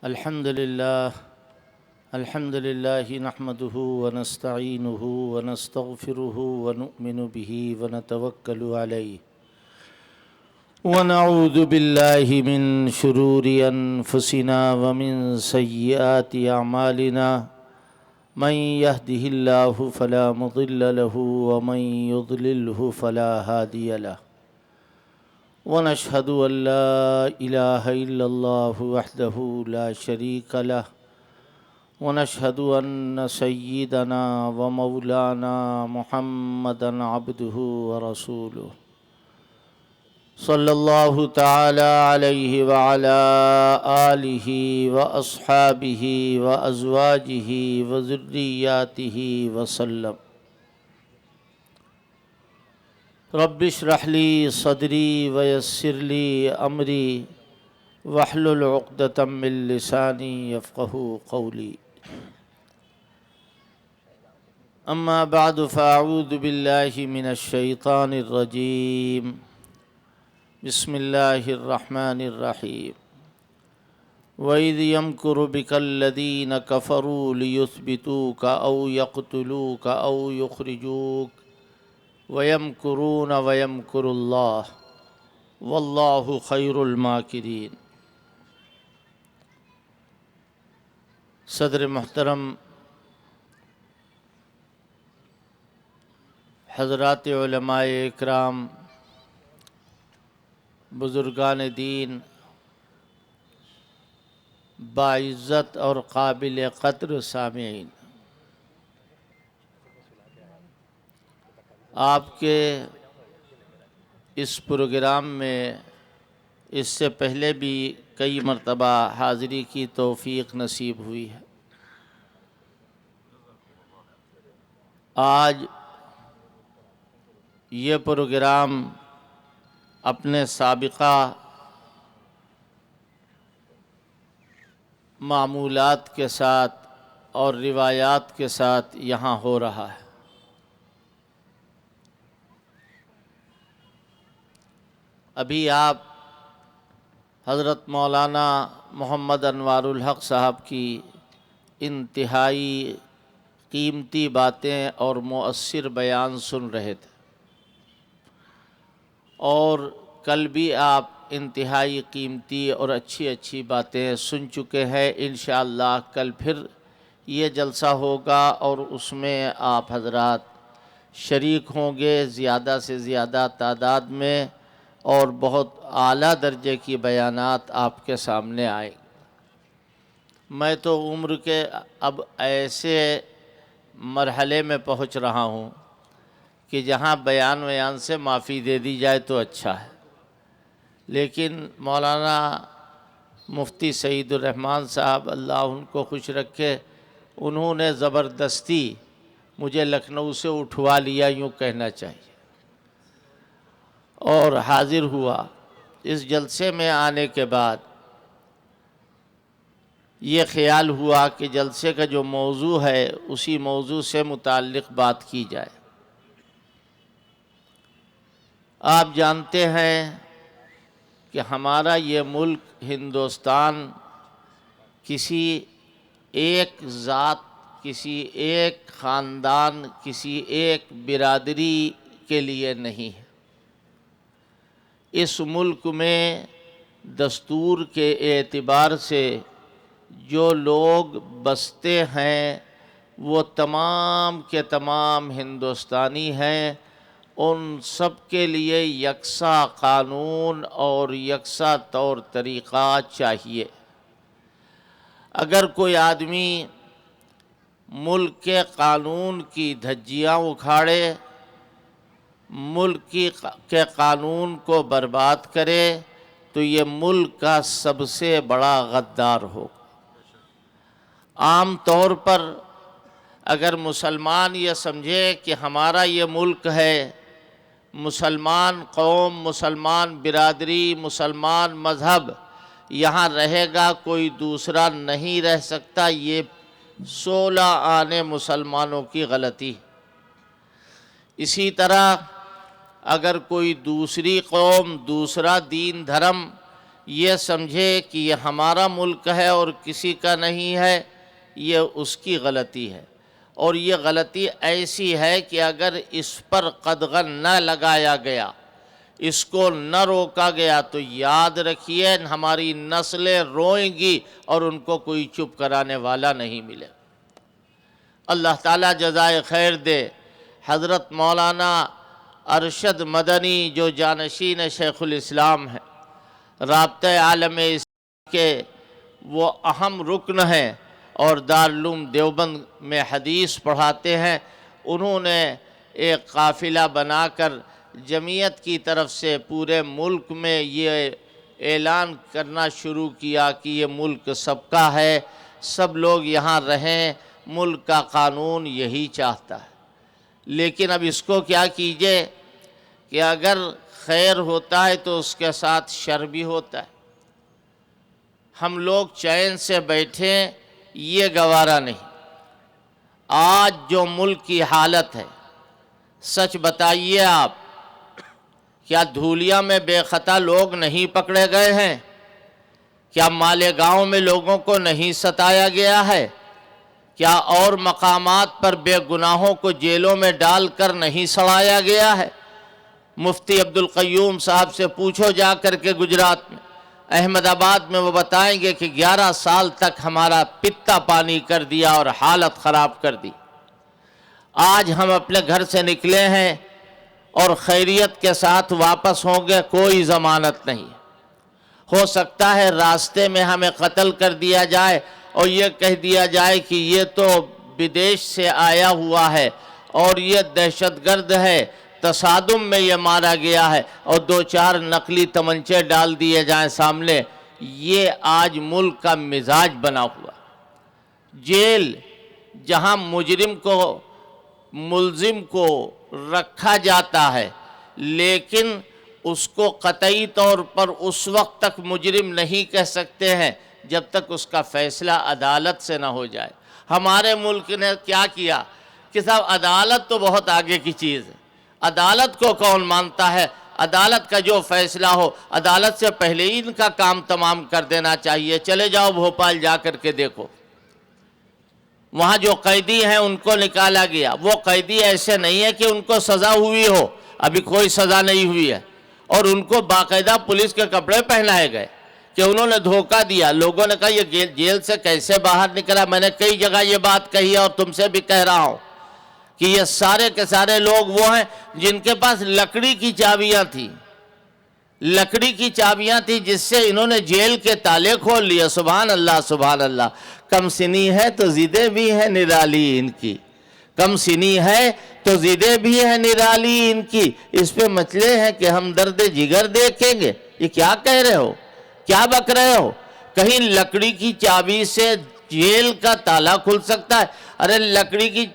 الحمد لله نحمده ونستعينه ونستغفره ونؤمن به ونتوكل عليه ونعوذ بالله من شرور أنفسنا ومن سيئات أعمالنا من يهده الله فلا مضل له ومن يضلله فلا هادي له ونشهد أن لا إله إلا الله وحده لا شريك له ونشهد أن سيدنا ومولانا محمدا عبده ورسوله صلى الله تعالى عليه وعلى آله وأصحابه وأزواجه وذرياته وسلم رب اشرح لي صدري ويسر لي أمري واحلل عقدة من لساني يفقهوا قولي أما بعد فأعوذ بالله من الشيطان الرجيم بسم الله الرحمن الرحيم وإذ يمكر بك الذين كفروا ليثبتوك أو يقتلوك أو يخرجوك وَيَمْكُرُونَ وَيَمْكُرُ اللَّهُ وَاللَّهُ خَيْرُ الْمَاكِرِينَ۔ صدر محترم، حضرات علماء اکرام، بزرگان دین، باعزت اور قابل قدر سامعین، آپ کے اس پروگرام میں اس سے پہلے بھی کئی مرتبہ حاضری کی توفیق نصیب ہوئی ہے۔ آج یہ پروگرام اپنے سابقہ معمولات کے ساتھ اور روایات کے ساتھ یہاں ہو رہا ہے۔ ابھی آپ حضرت مولانا محمد انوار الحق صاحب کی انتہائی قیمتی باتیں اور مؤثر بیان سن رہے تھے، اور کل بھی آپ انتہائی قیمتی اور اچھی باتیں سن چکے ہیں۔ انشاءاللہ کل پھر یہ جلسہ ہوگا اور اس میں آپ حضرات شریک ہوں گے زیادہ سے زیادہ تعداد میں، اور بہت اعلیٰ درجے کی بیانات آپ کے سامنے آئیں۔ میں تو عمر کے اب ایسے مرحلے میں پہنچ رہا ہوں کہ جہاں بیان سے معافی دے دی جائے تو اچھا ہے، لیکن مولانا مفتی سعید الرحمن صاحب اللہ ان کو خوش رکھے، انہوں نے زبردستی مجھے لکھنؤ سے اٹھوا لیا، یوں کہنا چاہیے، اور حاضر ہوا۔ اس جلسے میں آنے کے بعد یہ خیال ہوا کہ جلسے کا جو موضوع ہے اسی موضوع سے متعلق بات کی جائے۔ آپ جانتے ہیں کہ ہمارا یہ ملک ہندوستان کسی ایک ذات، کسی ایک خاندان، کسی ایک برادری کے لیے نہیں ہے۔ اس ملک میں دستور کے اعتبار سے جو لوگ بستے ہیں وہ تمام کے تمام ہندوستانی ہیں، ان سب کے لیے یکساں قانون اور یکساں طور طریقہ چاہیے۔ اگر کوئی آدمی ملک کے قانون کی دھجیاں اکھاڑے، ملک کے قانون کو برباد کرے، تو یہ ملک کا سب سے بڑا غدار ہو۔ عام طور پر اگر مسلمان یہ سمجھے کہ ہمارا یہ ملک ہے، مسلمان قوم، مسلمان برادری، مسلمان مذہب یہاں رہے گا، کوئی دوسرا نہیں رہ سکتا، یہ 16 آنے مسلمانوں کی غلطی۔ اسی طرح اگر کوئی دوسری قوم، دوسرا دین دھرم یہ سمجھے کہ یہ ہمارا ملک ہے اور کسی کا نہیں ہے، یہ اس کی غلطی ہے۔ اور یہ غلطی ایسی ہے کہ اگر اس پر قدغن نہ لگایا گیا، اس کو نہ روکا گیا، تو یاد رکھیے ہماری نسلیں روئیں گی اور ان کو کوئی چپ کرانے والا نہیں ملے۔ اللہ تعالیٰ جزائے خیر دے۔ حضرت مولانا ارشد مدنی جو جانشین شیخ الاسلام ہیں، رابطہ عالم اسلام کے وہ اہم رکن ہیں اور دارالعلوم دیوبند میں حدیث پڑھاتے ہیں، انہوں نے ایک قافلہ بنا کر جمعیت کی طرف سے پورے ملک میں یہ اعلان کرنا شروع کیا کہ یہ ملک سب کا ہے، سب لوگ یہاں رہیں، ملک کا قانون یہی چاہتا ہے۔ لیکن اب اس کو کیا کیجئے کہ اگر خیر ہوتا ہے تو اس کے ساتھ شر بھی ہوتا ہے۔ ہم لوگ چین سے بیٹھیں یہ گوارا نہیں۔ آج جو ملک کی حالت ہے، سچ بتائیے آپ، کیا دھولیا میں بے خطا لوگ نہیں پکڑے گئے ہیں؟ کیا مالیگاؤں میں لوگوں کو نہیں ستایا گیا ہے؟ کیا اور مقامات پر بے گناہوں کو جیلوں میں ڈال کر نہیں سڑایا گیا ہے؟ مفتی عبدالقیوم صاحب سے پوچھو جا کر کے گجرات میں، احمد آباد میں، وہ بتائیں گے کہ 11 سال تک ہمارا پتا پانی کر دیا اور حالت خراب کر دی۔ آج ہم اپنے گھر سے نکلے ہیں اور خیریت کے ساتھ واپس ہوں گے، کوئی ضمانت نہیں۔ ہو سکتا ہے راستے میں ہمیں قتل کر دیا جائے اور یہ کہہ دیا جائے کہ یہ تو بدیش سے آیا ہوا ہے اور یہ دہشت گرد ہے، تصادم میں یہ مارا گیا ہے، اور 2-4 نقلی تمنچے ڈال دیے جائیں سامنے۔ یہ آج ملک کا مزاج بنا ہوا۔ جیل جہاں مجرم کو، ملزم کو رکھا جاتا ہے، لیکن اس کو قطعی طور پر اس وقت تک مجرم نہیں کہہ سکتے ہیں جب تک اس کا فیصلہ عدالت سے نہ ہو جائے۔ ہمارے ملک نے کیا کیا کہ صاحب عدالت تو بہت آگے کی چیز ہے، عدالت کو کون مانتا ہے؟ عدالت کا جو فیصلہ ہو، عدالت سے پہلے ہی ان کا کام تمام کر دینا چاہیے۔ چلے جاؤ بھوپال جا کر کے دیکھو، وہاں جو قیدی ہیں ان کو نکالا گیا۔ وہ قیدی ایسے نہیں ہے کہ ان کو سزا ہوئی ہو، ابھی کوئی سزا نہیں ہوئی ہے، اور ان کو باقاعدہ پولیس کے کپڑے پہنائے گئے کہ انہوں نے دھوکہ دیا۔ لوگوں نے کہا یہ جیل سے کیسے باہر نکلا؟ میں نے کئی جگہ یہ بات کہی ہے اور تم سے بھی کہہ رہا ہوں کہ یہ سارے کے سارے لوگ وہ ہیں جن کے پاس لکڑی کی چابیاں تھیں، لکڑی کی چابیاں تھیں، جس سے انہوں نے جیل کے تالے کھول لیے۔ سبحان اللہ، سبحان اللہ۔ کم سنی ہے تو ضدیں بھی ہیں نرالی ان کی، کم سنی ہے تو ضدیں بھی ہیں نرالی ان کی، اس پہ مچلے ہیں کہ ہم درد جگر دیکھیں گے۔ یہ کیا کہہ رہے ہو؟ کیا بک رہے ہو؟ کہیں لکڑی کی چابی سے جیل کا تالا کھل سکتا ہے؟ ارے لکڑی کی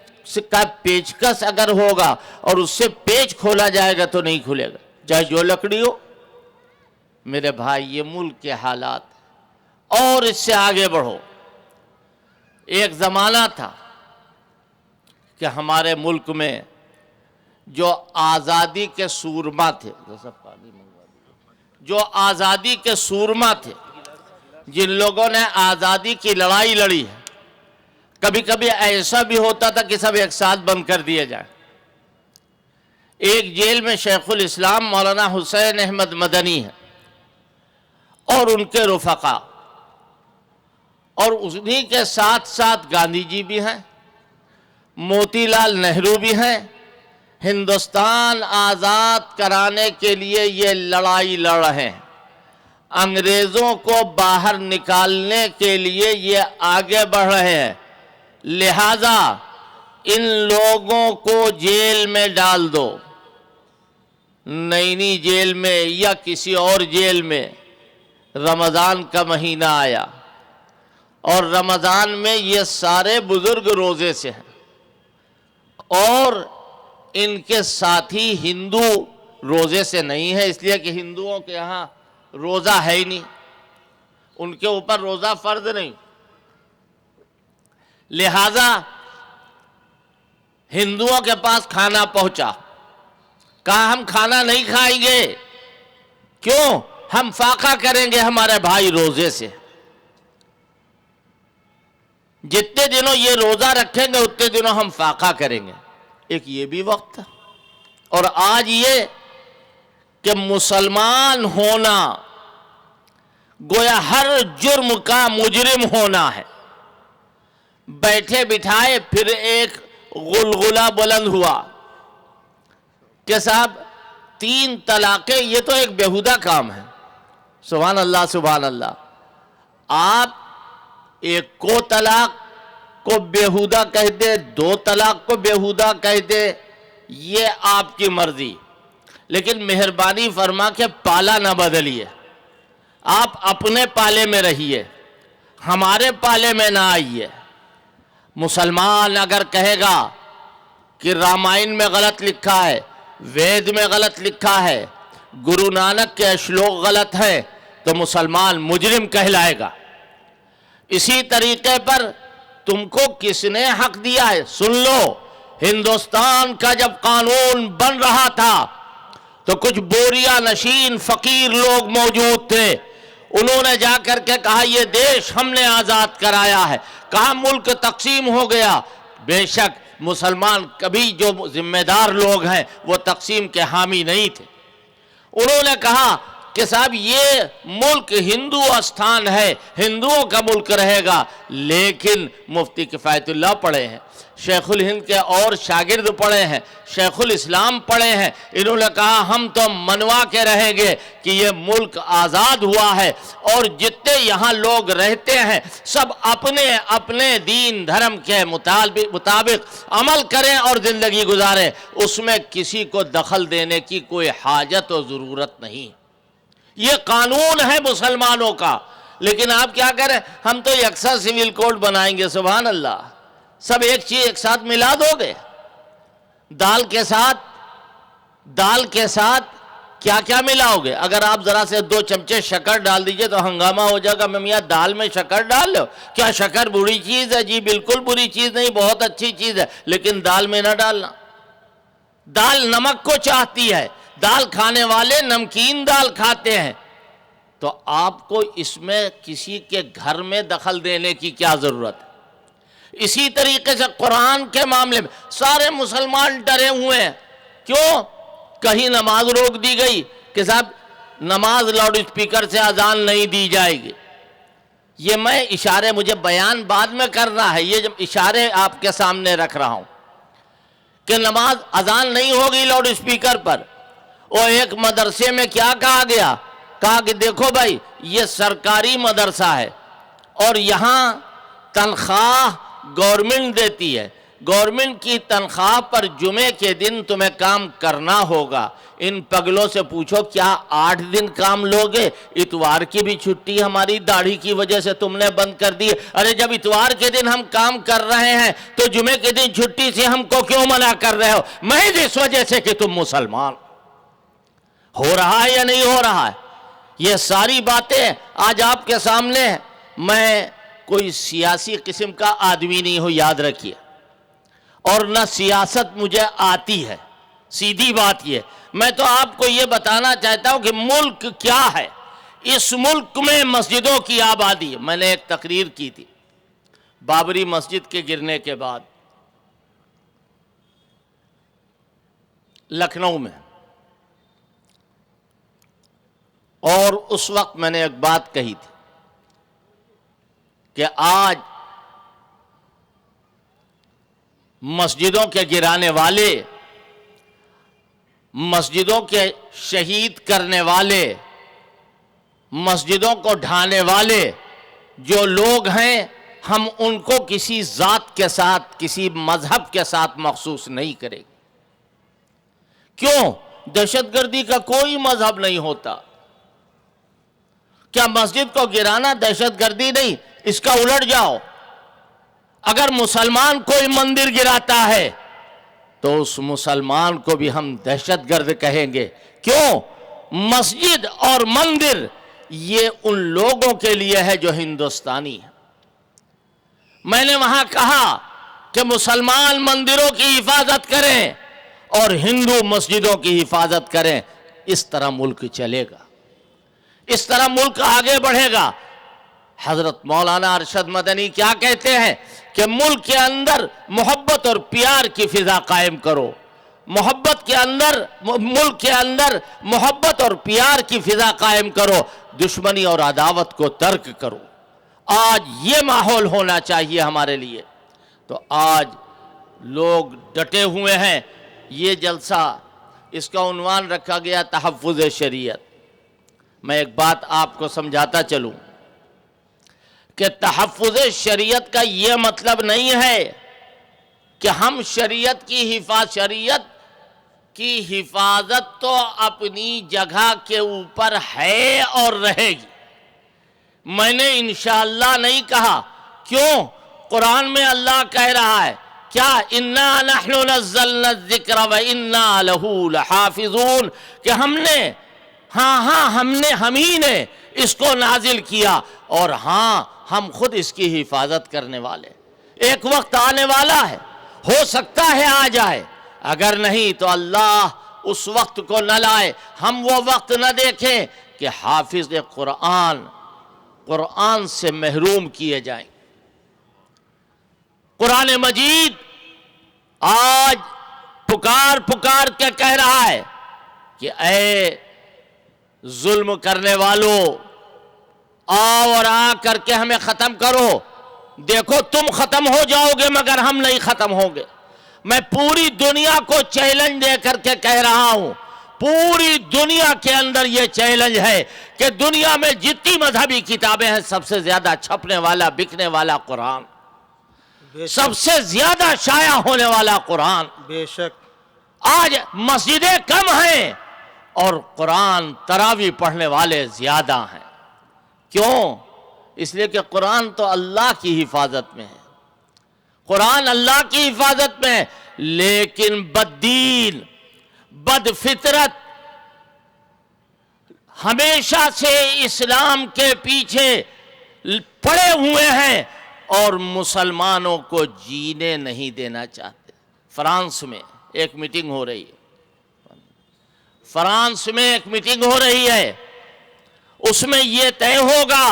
کا پیچکس اگر ہوگا اور اس سے پیچ کھولا جائے گا تو نہیں کھلے گا، چاہے جو لکڑی ہو۔ میرے بھائی، یہ ملک کے حالات، اور اس سے آگے بڑھو۔ ایک زمانہ تھا کہ ہمارے ملک میں جو آزادی کے سورما تھے، جو آزادی کے سورما تھے، جن لوگوں نے آزادی کی لڑائی لڑی ہے، کبھی کبھی ایسا بھی ہوتا تھا کہ سب ایک ساتھ بند کر دیے جائیں۔ ایک جیل میں شیخ الاسلام مولانا حسین احمد مدنی ہے اور ان کے رفقا، اور انہی کے ساتھ ساتھ گاندھی جی بھی ہیں، موتی لال نہرو بھی ہیں۔ ہندوستان آزاد کرانے کے لیے یہ لڑائی لڑ رہے ہیں، انگریزوں کو باہر نکالنے کے لیے یہ آگے بڑھ رہے ہیں، لہذا ان لوگوں کو جیل میں ڈال دو، نینی جیل میں یا کسی اور جیل میں۔ رمضان کا مہینہ آیا اور رمضان میں یہ سارے بزرگ روزے سے ہیں، اور ان کے ساتھی ہندو روزے سے نہیں ہے، اس لیے کہ ہندوؤں کے یہاں روزہ ہے ہی نہیں، ان کے اوپر روزہ فرض نہیں۔ لہذا ہندوؤں کے پاس کھانا پہنچا، کہا ہم کھانا نہیں کھائیں گے۔ کیوں؟ ہم فاقہ کریں گے ہمارے بھائی روزے سے، جتنے دنوں یہ روزہ رکھیں گے اتنے دنوں ہم فاقہ کریں گے۔ ایک یہ بھی وقت تھا، اور آج یہ کہ مسلمان ہونا گویا ہر جرم کا مجرم ہونا ہے۔ بیٹھے بٹھائے پھر ایک غلغلہ بلند ہوا کہ صاحب 3 طلاقیں، یہ تو ایک بیہودہ کام ہے۔ سبحان اللہ سبحان اللہ۔ آپ ایک کو طلاق کو بیہودہ کہہ دے، 2 طلاق کو بیہودہ کہہ دے، یہ آپ کی مرضی، لیکن مہربانی فرما کے پالا نہ بدلیے۔ آپ اپنے پالے میں رہیے، ہمارے پالے میں نہ آئیے۔ مسلمان اگر کہے گا کہ رامائن میں غلط لکھا ہے، وید میں غلط لکھا ہے، گرو نانک کے اشلوک غلط ہے، تو مسلمان مجرم کہلائے گا۔ اسی طریقے پر تم کو کس نے حق دیا ہے؟ سن لو، ہندوستان کا جب قانون بن رہا تھا تو کچھ بوریا نشین فقیر لوگ موجود تھے، انہوں نے جا کر کے کہا یہ دیش ہم نے آزاد کرایا ہے، کہا ملک تقسیم ہو گیا۔ بے شک مسلمان کبھی جو ذمہ دار لوگ ہیں وہ تقسیم کے حامی نہیں تھے۔ انہوں نے کہا کہ صاحب یہ ملک ہندو استھان ہے، ہندوؤں کا ملک رہے گا، لیکن مفتی کفایت اللہ پڑھے ہیں، شیخ الہند کے اور شاگرد پڑھے ہیں، شیخ الاسلام پڑھے ہیں، انہوں نے کہا ہم تو منوا کے رہیں گے کہ یہ ملک آزاد ہوا ہے، اور جتنے یہاں لوگ رہتے ہیں سب اپنے اپنے دین دھرم کے مطابق عمل کریں اور زندگی گزاریں، اس میں کسی کو دخل دینے کی کوئی حاجت و ضرورت نہیں۔ یہ قانون ہے مسلمانوں کا، لیکن آپ کیا کریں؟ ہم تو یکساں سول کوڈ بنائیں گے۔ سبحان اللہ، سب ایک چیز ایک ساتھ ملا دو گے؟ دال کے ساتھ کیا کیا ملاؤ گے؟ اگر آپ ذرا سے 2 چمچے شکر ڈال دیجئے تو ہنگامہ ہو جائے گا، میں میاں دال میں شکر ڈال لو؟ کیا شکر بری چیز ہے؟ جی بالکل بری چیز نہیں، بہت اچھی چیز ہے، لیکن دال میں نہ ڈالنا۔ دال نمک کو چاہتی ہے، دال کھانے والے نمکین دال کھاتے ہیں، تو آپ کو اس میں کسی کے گھر میں دخل دینے کی کیا ضرورت ہے؟ اسی طریقے سے قرآن کے معاملے میں سارے مسلمان ڈرے ہوئے ہیں۔ کیوں؟ کہیں نماز روک دی گئی کہ صاحب نماز لاؤڈ اسپیکر سے اذان نہیں دی جائے گی۔ یہ میں اشارے، مجھے بیان بعد میں کرنا ہے، یہ جب اشارے آپ کے سامنے رکھ رہا ہوں کہ نماز اذان نہیں ہوگی لاؤڈ اسپیکر پر۔ اور ایک مدرسے میں کیا کہا گیا؟ کہا کہ دیکھو بھائی یہ سرکاری مدرسہ ہے اور یہاں تنخواہ گورنمنٹ دیتی ہے، گورنمنٹ کی تنخواہ پر جمعے کے دن تمہیں کام کرنا ہوگا۔ ان پگلوں سے پوچھو کیا 8 دن کام لوگے؟ اتوار کی بھی چھٹی ہماری داڑھی کی وجہ سے تم نے بند کر دی۔ ارے جب اتوار کے دن ہم کام کر رہے ہیں تو جمعے کے دن چھٹی سے ہم کو کیوں منع کر رہے ہو؟ محض اس وجہ سے کہ تم مسلمان ہو رہا ہے یا نہیں ہو رہا ہے؟ یہ ساری باتیں آج آپ کے سامنے ہیں۔ میں کوئی سیاسی قسم کا آدمی نہیں ہوں، یاد رکھیے، اور نہ سیاست مجھے آتی ہے، سیدھی بات یہ۔ میں تو آپ کو یہ بتانا چاہتا ہوں کہ ملک کیا ہے۔ اس ملک میں مسجدوں کی آبادی، میں نے ایک تقریر کی تھی بابری مسجد کے گرنے کے بعد لکھنؤ میں، اور اس وقت میں نے ایک بات کہی تھی کہ آج مسجدوں کے گرانے والے، مسجدوں کے شہید کرنے والے، مسجدوں کو ڈھانے والے جو لوگ ہیں، ہم ان کو کسی ذات کے ساتھ، کسی مذہب کے ساتھ مخصوص نہیں کریں گے۔ کیوں؟ دہشت گردی کا کوئی مذہب نہیں ہوتا۔ کیا مسجد کو گرانا دہشت گردی نہیں؟ اس کا الٹ جاؤ، اگر مسلمان کوئی مندر گراتا ہے تو اس مسلمان کو بھی ہم دہشت گرد کہیں گے۔ کیوں؟ مسجد اور مندر یہ ان لوگوں کے لیے ہے جو ہندوستانی ہیں۔ میں نے وہاں کہا کہ مسلمان مندروں کی حفاظت کریں اور ہندو مسجدوں کی حفاظت کریں، اس طرح ملک چلے گا۔ اس طرح ملک آگے بڑھے گا۔ حضرت مولانا ارشد مدنی کیا کہتے ہیں کہ ملک کے اندر محبت اور پیار کی فضا قائم کرو، محبت کے اندر، ملک کے اندر محبت اور پیار کی فضا قائم کرو، دشمنی اور عداوت کو ترک کرو۔ آج یہ ماحول ہونا چاہیے ہمارے لیے۔ تو آج لوگ ڈٹے ہوئے ہیں۔ یہ جلسہ، اس کا عنوان رکھا گیا تحفظ شریعت۔ میں ایک بات آپ کو سمجھاتا چلوں کہ تحفظ شریعت کا یہ مطلب نہیں ہے کہ ہم شریعت کی حفاظت تو اپنی جگہ کے اوپر ہے اور رہے گی۔ میں نے انشاءاللہ نہیں کہا، کیوں؟ قرآن میں اللہ کہہ رہا ہے کیا؟ اِنَّا نَحْنُ نَزَّلْنَا الذِّكْرَ وَإِنَّا لَهُ لَحَافِظُونَ، کہ ہم ہی نے اس کو نازل کیا، اور ہم خود اس کی حفاظت کرنے والے۔ ایک وقت آنے والا ہے، ہو سکتا ہے آ جائے، اگر نہیں تو اللہ اس وقت کو نہ لائے، ہم وہ وقت نہ دیکھیں کہ حافظ قرآن سے محروم کیے جائیں۔ قرآن مجید آج پکار کے کہہ رہا ہے کہ اے ظلم کرنے والوں، آؤ اور آ کر کے ہمیں ختم کرو۔ دیکھو تم ختم ہو جاؤ گے مگر ہم نہیں ختم ہوں گے۔ میں پوری دنیا کو چیلنج دے کر کے کہہ رہا ہوں، پوری دنیا کے اندر یہ چیلنج ہے کہ دنیا میں جتنی مذہبی کتابیں ہیں سب سے زیادہ چھپنے والا، بکنے والا قرآن، سب سے زیادہ شائع ہونے والا قرآن۔ بے شک آج مسجدیں کم ہیں اور قرآن تراویح پڑھنے والے زیادہ ہیں۔ کیوں؟ اس لیے کہ قرآن تو اللہ کی حفاظت میں ہے، قرآن اللہ کی حفاظت میں ہے، لیکن بددین، بد فطرت ہمیشہ سے اسلام کے پیچھے پڑے ہوئے ہیں اور مسلمانوں کو جینے نہیں دینا چاہتے۔ فرانس میں ایک میٹنگ ہو رہی ہے، فرانس میں ایک میٹنگ ہو رہی ہے، اس میں یہ طے ہوگا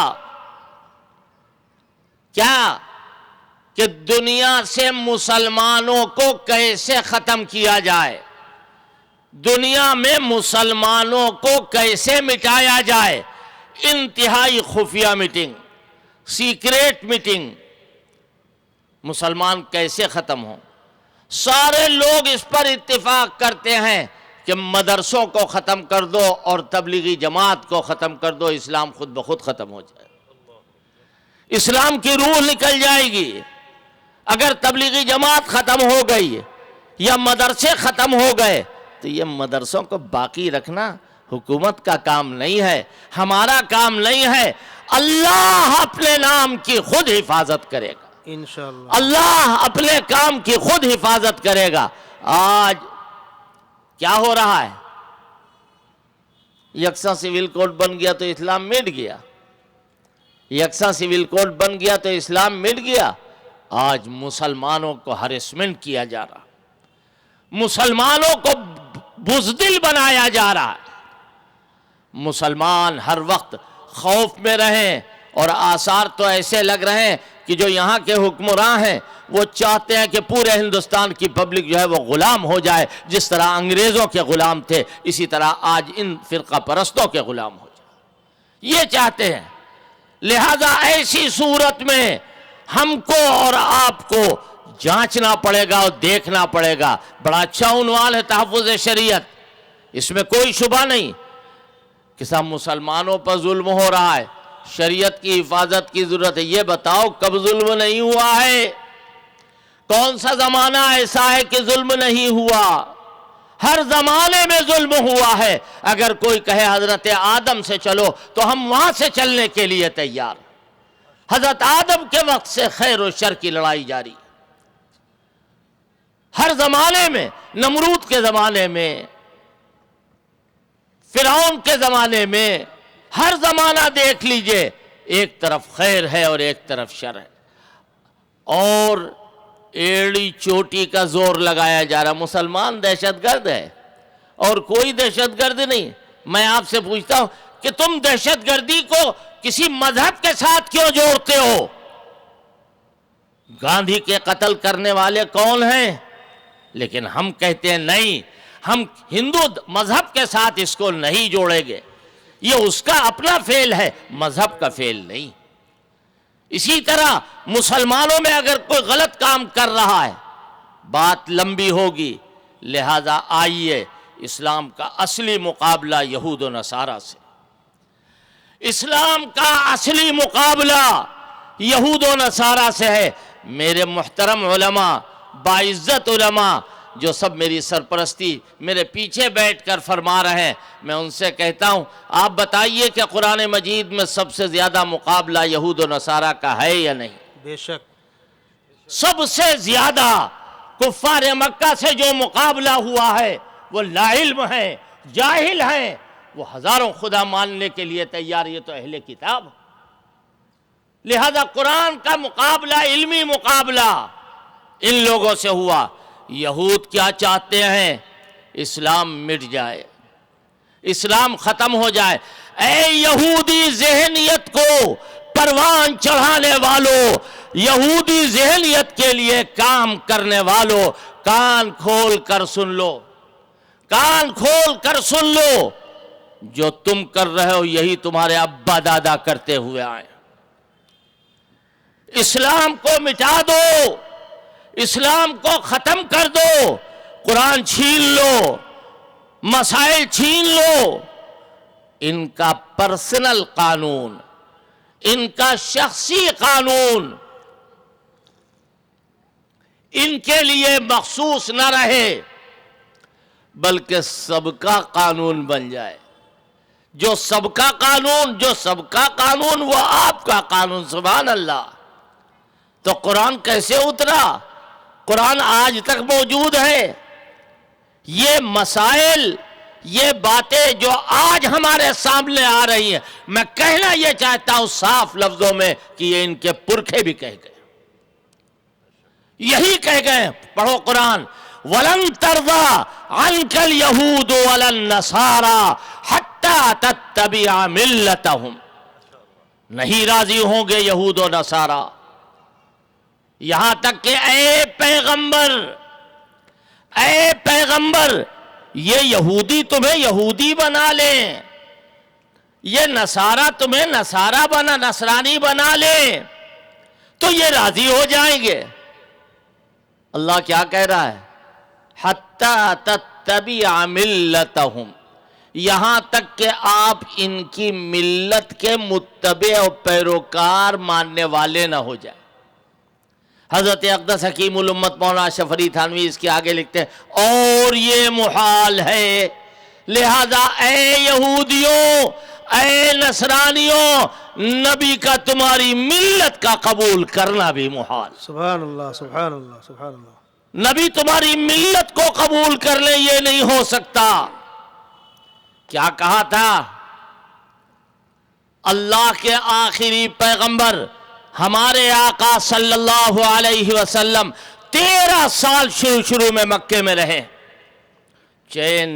کیا کہ دنیا سے مسلمانوں کو کیسے ختم کیا جائے، دنیا میں مسلمانوں کو کیسے مٹایا جائے۔ انتہائی خفیہ میٹنگ، سیکریٹ میٹنگ، مسلمان کیسے ختم ہوں۔ سارے لوگ اس پر اتفاق کرتے ہیں کہ مدرسوں کو ختم کر دو اور تبلیغی جماعت کو ختم کر دو، اسلام خود بخود ختم ہو جائے، اسلام کی روح نکل جائے گی۔ اگر تبلیغی جماعت ختم ہو گئی یا مدرسے ختم ہو گئے تو یہ مدرسوں کو باقی رکھنا حکومت کا کام نہیں ہے، ہمارا کام نہیں ہے۔ اللہ اپنے نام کی خود حفاظت کرے گا، انشاءاللہ اللہ اپنے کام کی خود حفاظت کرے گا۔ آج کیا ہو رہا ہے؟ یکساں سول کوڈ بن گیا تو اسلام مٹ گیا، یکساں سول کوڈ بن گیا تو اسلام مٹ گیا۔ آج مسلمانوں کو ہریسمنٹ کیا جا رہا، مسلمانوں کو بزدل بنایا جا رہا ہے۔ مسلمان ہر وقت خوف میں رہیں، اور آثار تو ایسے لگ رہے ہیں کہ جو یہاں کے حکمراں ہیں وہ چاہتے ہیں کہ پورے ہندوستان کی پبلک جو ہے وہ غلام ہو جائے، جس طرح انگریزوں کے غلام تھے اسی طرح آج ان فرقہ پرستوں کے غلام ہو جائے، یہ چاہتے ہیں۔ لہذا ایسی صورت میں ہم کو اور آپ کو جانچنا پڑے گا اور دیکھنا پڑے گا۔ بڑا اچھا عنوان ہے تحفظ شریعت، اس میں کوئی شبہ نہیں کہ سب مسلمانوں پر ظلم ہو رہا ہے، شریعت کی حفاظت کی ضرورت ہے۔ یہ بتاؤ کب ظلم نہیں ہوا ہے؟ کون سا زمانہ ایسا ہے کہ ظلم نہیں ہوا؟ ہر زمانے میں ظلم ہوا ہے۔ اگر کوئی کہے حضرت آدم سے چلو تو ہم وہاں سے چلنے کے لیے تیار۔ حضرت آدم کے وقت سے خیر و شر کی لڑائی جاری، ہر زمانے میں، نمرود کے زمانے میں، فرعون کے زمانے میں، ہر زمانہ دیکھ لیجئے، ایک طرف خیر ہے اور ایک طرف شر ہے، اور ایڑی چوٹی کا زور لگایا جا رہا۔ مسلمان دہشت گرد ہے اور کوئی دہشت گرد نہیں۔ میں آپ سے پوچھتا ہوں کہ تم دہشت گردی کو کسی مذہب کے ساتھ کیوں جوڑتے ہو؟ گاندھی کے قتل کرنے والے کون ہیں؟ لیکن ہم کہتے ہیں نہیں، ہم ہندو مذہب کے ساتھ اس کو نہیں جوڑیں گے، یہ اس کا اپنا فعل ہے، مذہب کا فعل نہیں۔ اسی طرح مسلمانوں میں اگر کوئی غلط کام کر رہا ہے، بات لمبی ہوگی، لہذا آئیے اسلام کا اصلی مقابلہ یہود و نصارہ سے، اسلام کا اصلی مقابلہ یہود و نصارہ سے ہے۔ میرے محترم علماء، باعزت علماء جو سب میری سرپرستی میرے پیچھے بیٹھ کر فرما رہے ہیں، میں ان سے کہتا ہوں آپ بتائیے کہ قرآن مجید میں سب سے زیادہ مقابلہ یہود و نصارہ کا ہے یا نہیں؟ بے شک سب سے زیادہ کفار مکہ سے جو مقابلہ ہوا ہے وہ لا علم ہیں، جاہل ہیں، وہ ہزاروں خدا ماننے کے لیے تیار، یہ تو اہل کتاب۔ لہذا قرآن کا مقابلہ، علمی مقابلہ ان لوگوں سے ہوا۔ یہود کیا چاہتے ہیں؟ اسلام مٹ جائے، اسلام ختم ہو جائے۔ اے یہودی ذہنیت کو پروان چڑھانے والوں، یہودی ذہنیت کے لیے کام کرنے والوں، کان کھول کر سن لو، کان کھول کر سن لو، جو تم کر رہے ہو یہی تمہارے ابا دادا کرتے ہوئے آئے۔ اسلام کو مٹا دو، اسلام کو ختم کر دو، قرآن چھین لو، مسائل چھین لو۔ ان کا پرسنل قانون، ان کا شخصی قانون ان کے لیے مخصوص نہ رہے، بلکہ سب کا قانون بن جائے۔ جو سب کا قانون وہ آپ کا قانون، سبحان اللہ۔ تو قرآن کیسے اترا؟ قرآن آج تک موجود ہے۔ یہ مسائل، یہ باتیں جو آج ہمارے سامنے آ رہی ہیں، میں کہنا یہ چاہتا ہوں صاف لفظوں میں کہ یہ ان کے پرکھے بھی کہہ گئے، یہی کہہ گئے۔ پڑھو قرآن، وَلَن تَرْضَىٰ عَنْكَ الْيَهُودُ وَلَا النَّصَارَىٰ حَتَّىٰ تَتَّبِعَ مِلَّتَهُمْ۔ نہیں راضی ہوں گے یہود و نصارہ، یہاں تک کہ اے پیغمبر یہ یہودی تمہیں یہودی بنا لیں، یہ نصارہ تمہیں نصرانی بنا لیں، تو یہ راضی ہو جائیں گے۔ اللہ کیا کہہ رہا ہے؟ حَتَّىٰ تَتَّبِعَ مِلَّتَهُمْ، یہاں تک کہ آپ ان کی ملت کے متبع و پیروکار ماننے والے نہ ہو جائیں۔ حضرت اقدس حکیم الامت مولانا اشرف علی تھانوی اس کے آگے لکھتے ہیں اور یہ محال ہے، لہذا اے یہودیوں، اے نصرانیوں، نبی کا تمہاری ملت کا قبول کرنا بھی محال۔ سبحان اللہ، سبحان اللہ، سبحان اللہ۔ نبی تمہاری ملت کو قبول کر لیں، یہ نہیں ہو سکتا۔ کیا کہا تھا؟ اللہ کے آخری پیغمبر ہمارے آقا صلی اللہ علیہ وسلم 13 سال شروع میں مکے میں رہے، چین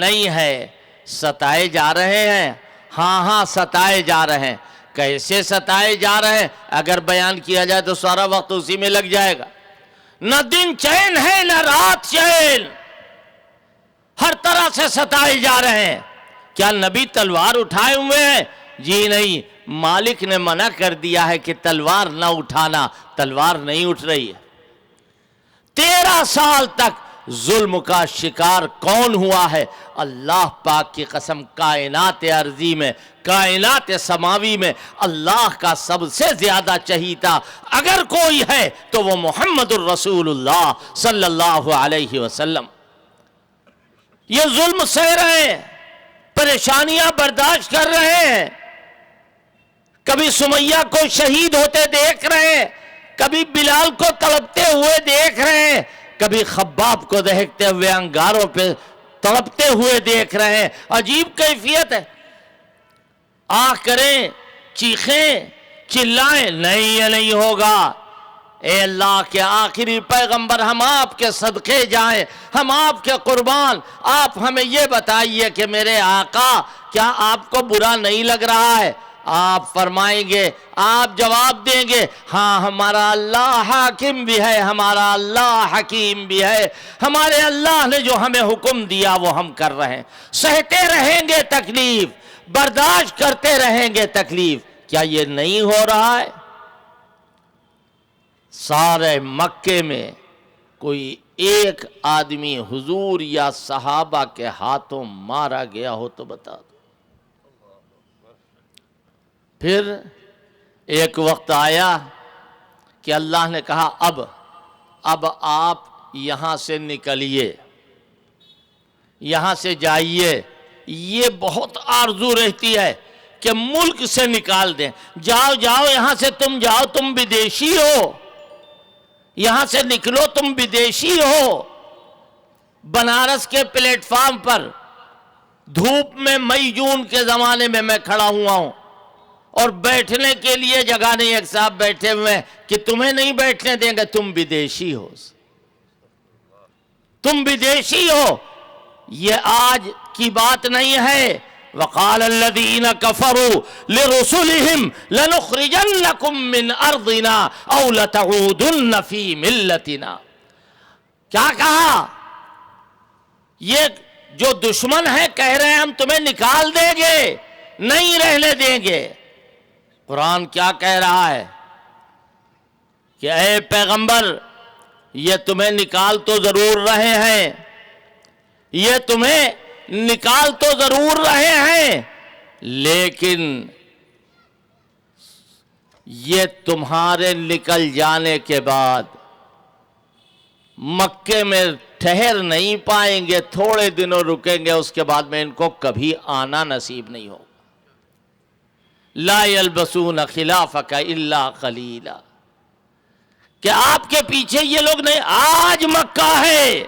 نہیں ہے، ستائے جا رہے ہیں، ہاں ستائے جا رہے ہیں۔ کیسے ستائے جا رہے ہیں اگر بیان کیا جائے تو سارا وقت اسی میں لگ جائے گا۔ نہ دن چین ہے نہ رات چین، ہر طرح سے ستائے جا رہے ہیں۔ کیا نبی تلوار اٹھائے ہوئے ہیں؟ جی نہیں، مالک نے منع کر دیا ہے کہ تلوار نہ اٹھانا، تلوار نہیں اٹھ رہی ہے۔ 13 سال تک ظلم کا شکار کون ہوا ہے؟ اللہ پاک کی قسم، کائنات ارضی میں، کائنات سماوی میں اللہ کا سب سے زیادہ چہیتا اگر کوئی ہے تو وہ محمد الرسول اللہ صلی اللہ علیہ وسلم۔ یہ ظلم سہ رہے ہیں، پریشانیاں برداشت کر رہے ہیں، کبھی سمیہ کو شہید ہوتے دیکھ رہے ہیں، کبھی بلال کو تڑپتے ہوئے دیکھ رہے ہیں، کبھی خباب کو دیکھتے ہوئے انگاروں پہ تڑپتے ہوئے دیکھ رہے ہیں۔ عجیب کیفیت ہے، آہ کریں، چیخیں، چلائیں، نہیں یہ نہیں ہوگا۔ اے اللہ کے آخری پیغمبر، ہم آپ کے صدقے جائیں، ہم آپ کے قربان، آپ ہمیں یہ بتائیے کہ میرے آقا کیا آپ کو برا نہیں لگ رہا ہے؟ آپ فرمائیں گے، آپ جواب دیں گے، ہاں ہمارا اللہ حاکم بھی ہے، ہمارا اللہ حکیم بھی ہے، ہمارے اللہ نے جو ہمیں حکم دیا وہ ہم کر رہے ہیں، سہتے رہیں گے تکلیف، برداشت کرتے رہیں گے تکلیف، کیا یہ نہیں ہو رہا ہے؟ سارے مکے میں کوئی ایک آدمی حضور یا صحابہ کے ہاتھوں مارا گیا ہو تو بتا دو۔ پھر ایک وقت آیا کہ اللہ نے کہا اب آپ یہاں سے نکلیے، یہاں سے جائیے۔ یہ بہت آرزو رہتی ہے کہ ملک سے نکال دیں، جاؤ جاؤ یہاں سے، تم جاؤ، تم بدیشی ہو، یہاں سے نکلو، تم بدیشی ہو۔ بنارس کے پلیٹ فارم پر دھوپ میں مئی جون کے زمانے میں میں کھڑا ہوا ہوں، اور بیٹھنے کے لیے جگہ نہیں، ایک صاحب بیٹھے ہوئے کہ تمہیں نہیں بیٹھنے دیں گے، تم بدیشی ہو، تم بدیشی ہو۔ یہ آج کی بات نہیں ہے۔ وقال الذين كفروا لرسلهم لنخرجنكم من ارضنا او لتعودن في ملتنا۔ کیا کہا؟ یہ جو دشمن ہے کہہ رہے ہیں ہم تمہیں نکال دیں گے، نہیں رہنے دیں گے۔ قرآن کیا کہہ رہا ہے کہ اے پیغمبر، یہ تمہیں نکال تو ضرور رہے ہیں، یہ تمہیں نکال تو ضرور رہے ہیں، لیکن یہ تمہارے نکل جانے کے بعد مکے میں ٹھہر نہیں پائیں گے، تھوڑے دنوں رکیں گے، اس کے بعد میں ان کو کبھی آنا نصیب نہیں ہوگا۔ لا یلبسون خلافک الا قلیلا، کہ آپ کے پیچھے یہ لوگ نہیں۔ آج مکہ ہے،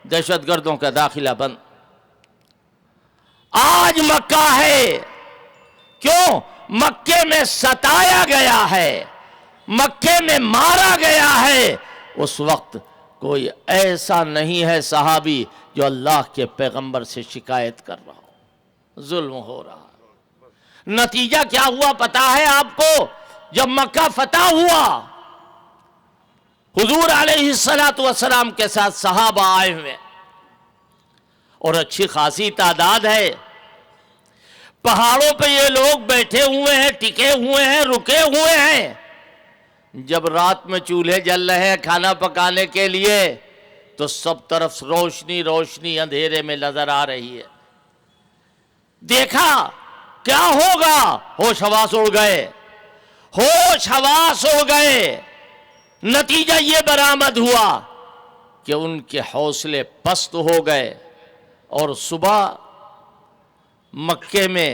دہشت گردوں کا داخلہ بند، آج مکہ ہے۔ کیوں؟ مکے میں ستایا گیا ہے، مکے میں مارا گیا ہے۔ اس وقت کوئی ایسا نہیں ہے صحابی جو اللہ کے پیغمبر سے شکایت کر رہا ہو، ظلم ہو رہا ہے۔ نتیجہ کیا ہوا پتا ہے آپ کو؟ جب مکہ فتح ہوا، حضور علیہ السلام کے ساتھ صحابہ آئے ہوئے اور اچھی خاصی تعداد ہے، پہاڑوں پہ یہ لوگ بیٹھے ہوئے ہیں، ٹکے ہوئے ہیں، رکے ہوئے ہیں۔ جب رات میں چولہے جل رہے ہیں کھانا پکانے کے لیے تو سب طرف روشنی روشنی اندھیرے میں نظر آ رہی ہے۔ دیکھا کیا ہوگا، ہوش حواس اڑ گئے، ہوش حواس اڑ گئے۔ نتیجہ یہ برآمد ہوا کہ ان کے حوصلے پست ہو گئے، اور صبح مکے میں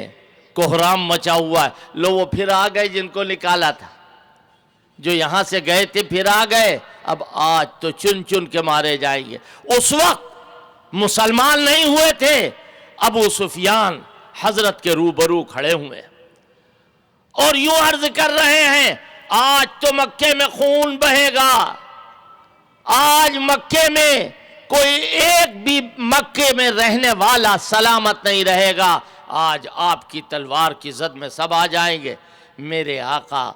کوہرام مچا ہوا ہے۔ لو وہ پھر آ گئے جن کو نکالا تھا، جو یہاں سے گئے تھے پھر آ گئے، اب آج تو چن چن کے مارے جائیں گے۔ اس وقت مسلمان نہیں ہوئے تھے، ابو سفیان حضرت کے روبرو کھڑے ہوئے اور یوں عرض کر رہے ہیں، آج تو مکے میں خون بہے گا، آج مکے میں کوئی ایک بھی مکے میں رہنے والا سلامت نہیں رہے گا، آج آپ کی تلوار کی زد میں سب آ جائیں گے۔ میرے آقا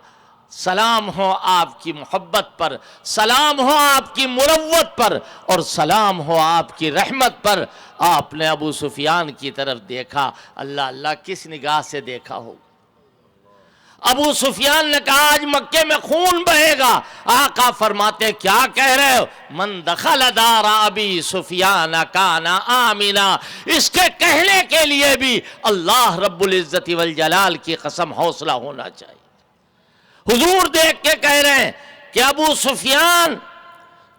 سلام ہو آپ کی محبت پر، سلام ہو آپ کی مروت پر، اور سلام ہو آپ کی رحمت پر۔ آپ نے ابو سفیان کی طرف دیکھا، اللہ اللہ کس نگاہ سے دیکھا ہوگا۔ ابو سفیان نے کہا آج مکے میں خون بہے گا۔ آقا فرماتے کیا کہہ رہے ہو؟ من دخل دار ابی سفیان کان آمنا۔ اس کے کہنے کے لیے بھی اللہ رب العزت والجلال کی قسم حوصلہ ہونا چاہیے۔ حضور دیکھ کے کہہ رہے ہیں کہ ابو سفیان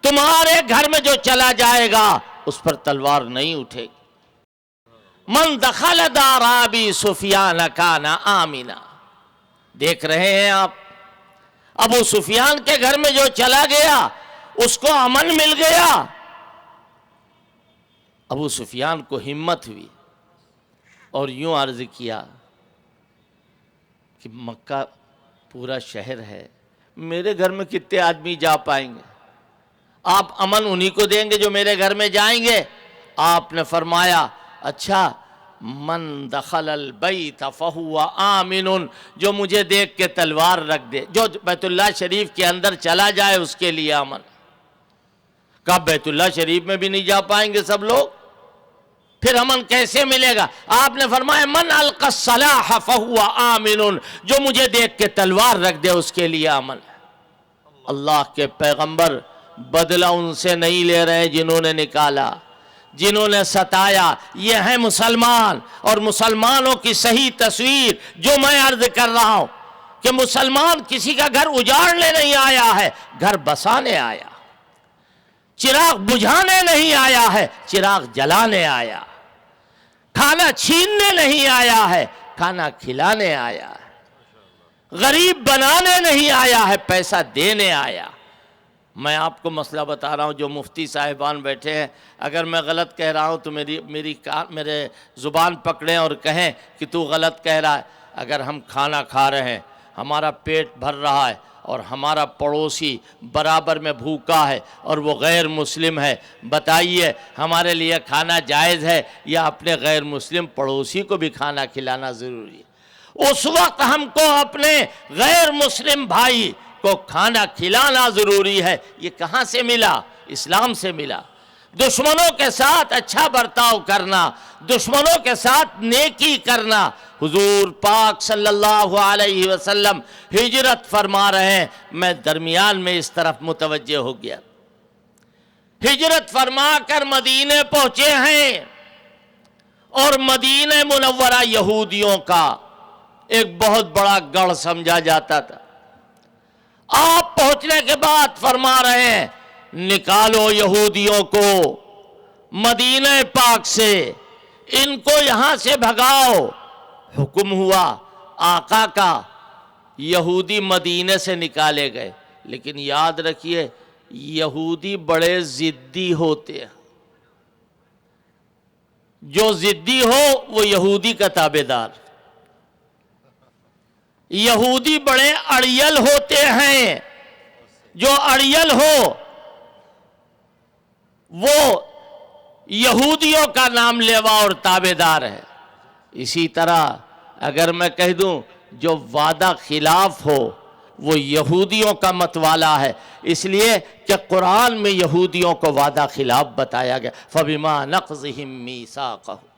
تمہارے گھر میں جو چلا جائے گا اس پر تلوار نہیں اٹھے گی۔ من دخل دار ابی سفیان کان آمنا۔ دیکھ رہے ہیں آپ، ابو سفیان کے گھر میں جو چلا گیا اس کو امن مل گیا۔ ابو سفیان کو ہمت ہوئی اور یوں عرض کیا کہ مکہ پورا شہر ہے، میرے گھر میں کتنے آدمی جا پائیں گے؟ آپ امن انہی کو دیں گے جو میرے گھر میں جائیں گے؟ آپ نے فرمایا اچھا من دخل البیت فہو آمن، جو مجھے دیکھ کے تلوار رکھ دے، جو بیت اللہ شریف کے اندر چلا جائے اس کے لیے امن۔ کہا بیت اللہ شریف میں بھی نہیں جا پائیں گے سب لوگ، پھر امن کیسے ملے گا؟ آپ نے فرمایا من القی السلاح فہو آمن، جو مجھے دیکھ کے تلوار رکھ دے اس کے لیے امن ہے۔ اللہ کے پیغمبر بدلہ ان سے نہیں لے رہے جنہوں نے نکالا، جنہوں نے ستایا، یہ ہیں مسلمان۔ اور مسلمانوں کی صحیح تصویر جو میں عرض کر رہا ہوں کہ مسلمان کسی کا گھر اجاڑنے نہیں آیا ہے، گھر بسانے آیا، چراغ بجھانے نہیں آیا ہے، چراغ جلانے آیا، کھانا چھیننے نہیں آیا ہے، کھانا کھلانے آیا ہے، غریب بنانے نہیں آیا ہے، پیسہ دینے آیا۔ میں آپ کو مسئلہ بتا رہا ہوں، جو مفتی صاحبان بیٹھے ہیں، اگر میں غلط کہہ رہا ہوں تو میرے زبان پکڑیں اور کہیں کہ تو غلط کہہ رہا ہے۔ اگر ہم کھانا کھا رہے ہیں، ہمارا پیٹ بھر رہا ہے، اور ہمارا پڑوسی برابر میں بھوکا ہے اور وہ غیر مسلم ہے، بتائیے ہمارے لیے کھانا جائز ہے یا اپنے غیر مسلم پڑوسی کو بھی کھانا کھلانا ضروری ہے؟ اس وقت ہم کو اپنے غیر مسلم بھائی کو کھانا کھلانا ضروری ہے۔ یہ کہاں سے ملا؟ اسلام سے ملا۔ دشمنوں کے ساتھ اچھا برتاؤ کرنا، دشمنوں کے ساتھ نیکی کرنا۔ حضور پاک صلی اللہ علیہ وسلم ہجرت فرما رہے ہیں، میں درمیان میں اس طرف متوجہ ہو گیا۔ ہجرت فرما کر مدینے پہنچے ہیں، اور مدینہ منورہ یہودیوں کا ایک بہت بڑا گڑھ سمجھا جاتا تھا۔ آپ پہنچنے کے بعد فرما رہے ہیں نکالو یہودیوں کو مدینہ پاک سے، ان کو یہاں سے بھگاؤ۔ حکم ہوا آقا کا، یہودی مدینے سے نکالے گئے۔ لیکن یاد رکھیے یہودی بڑے ضدی ہوتے ہیں، جو ضدی ہو وہ یہودی کا تابعدار۔ یہودی بڑے اڑیل ہوتے ہیں، جو اڑیل ہو وہ یہودیوں کا نام لیوا اور تابعدار ہے۔ اسی طرح اگر میں کہہ دوں جو وعدہ خلاف ہو وہ یہودیوں کا متوالا ہے، اس لیے کہ قرآن میں یہودیوں کو وعدہ خلاف بتایا گیا۔ فَبِمَا نَقْضِهِم مِّيثَاقَهُمْ،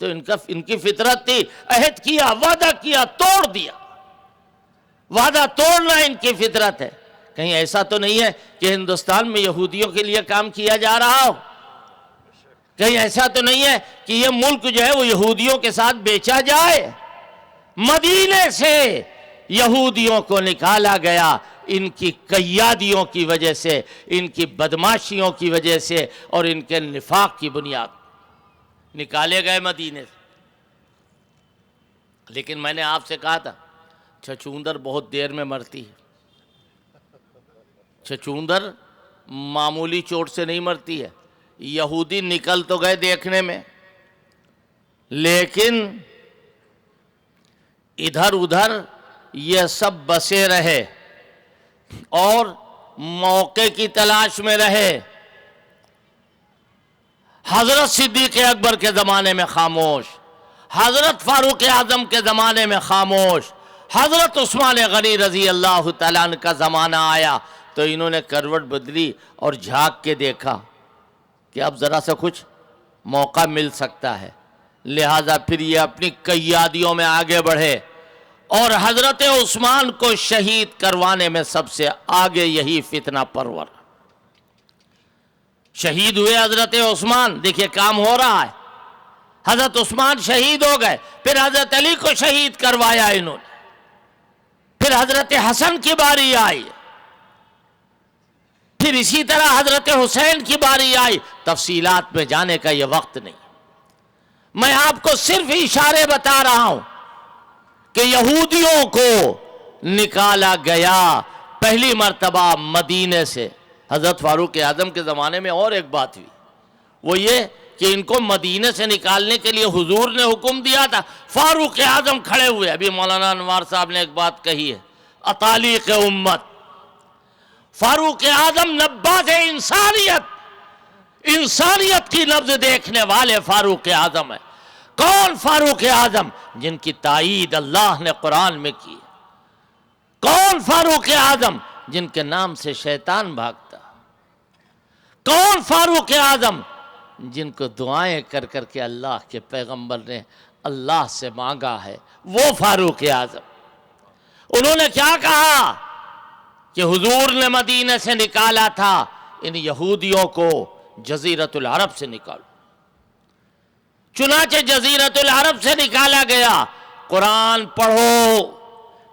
تو ان کی فطرت تھی، عہد کیا، وعدہ کیا، توڑ دیا۔ وعدہ توڑنا ان کی فطرت ہے۔ کہیں ایسا تو نہیں ہے کہ ہندوستان میں یہودیوں کے لیے کام کیا جا رہا ہو؟ کہیں ایسا تو نہیں ہے کہ یہ ملک جو ہے وہ یہودیوں کے ساتھ بیچا جائے؟ مدینے سے یہودیوں کو نکالا گیا ان کی قیادیوں کی وجہ سے، ان کی بدماشیوں کی وجہ سے اور ان کے نفاق کی بنیاد نکالے گئے مدینے سے۔ لیکن میں نے آپ سے کہا تھا چھچوندر بہت دیر میں مرتی ہے۔ چھچوندر معمولی چوٹ سے نہیں مرتی ہے۔ یہودی نکل تو گئے دیکھنے میں، لیکن ادھر ادھر یہ سب بسے رہے اور موقع کی تلاش میں رہے۔ حضرت صدیق اکبر کے زمانے میں خاموش، حضرت فاروق اعظم کے زمانے میں خاموش، حضرت عثمان غنی رضی اللہ تعالیٰ عنہ کا زمانہ آیا تو انہوں نے کروٹ بدلی اور جھانک کے دیکھا کہ اب ذرا سا کچھ موقع مل سکتا ہے، لہٰذا پھر یہ اپنی قیادیوں میں آگے بڑھے، اور حضرت عثمان کو شہید کروانے میں سب سے آگے یہی فتنہ پرور۔ شہید ہوئے حضرت عثمان، دیکھیے کام ہو رہا ہے۔ حضرت عثمان شہید ہو گئے، پھر حضرت علی کو شہید کروایا انہوں نے، پھر حضرت حسن کی باری آئی، پھر اسی طرح حضرت حسین کی باری آئی۔ تفصیلات میں جانے کا یہ وقت نہیں، میں آپ کو صرف اشارے بتا رہا ہوں کہ یہودیوں کو نکالا گیا پہلی مرتبہ مدینے سے۔ حضرت فاروق اعظم کے زمانے میں اور ایک بات ہوئی، وہ یہ کہ ان کو مدینے سے نکالنے کے لیے حضور نے حکم دیا تھا۔ فاروق اعظم کھڑے ہوئے، ابھی مولانا انوار صاحب نے ایک بات کہی ہے، اطالیق امت، فاروق اعظم نباز انسانیت کی نبض دیکھنے والے فاروق اعظم ہیں۔ کون فاروق اعظم؟ جن کی تائید اللہ نے قرآن میں کی۔ کون فاروق اعظم؟ جن کے نام سے شیطان بھاگتا۔ کون فاروق اعظم؟ جن کو دعائیں کر کر کے اللہ کے پیغمبر نے اللہ سے مانگا ہے، وہ فاروق اعظم۔ انہوں نے کیا کہا کہ حضور نے مدینہ سے نکالا تھا، ان یہودیوں کو جزیرت العرب سے نکالو۔ چنانچہ جزیرت العرب سے نکالا گیا۔ قرآن پڑھو،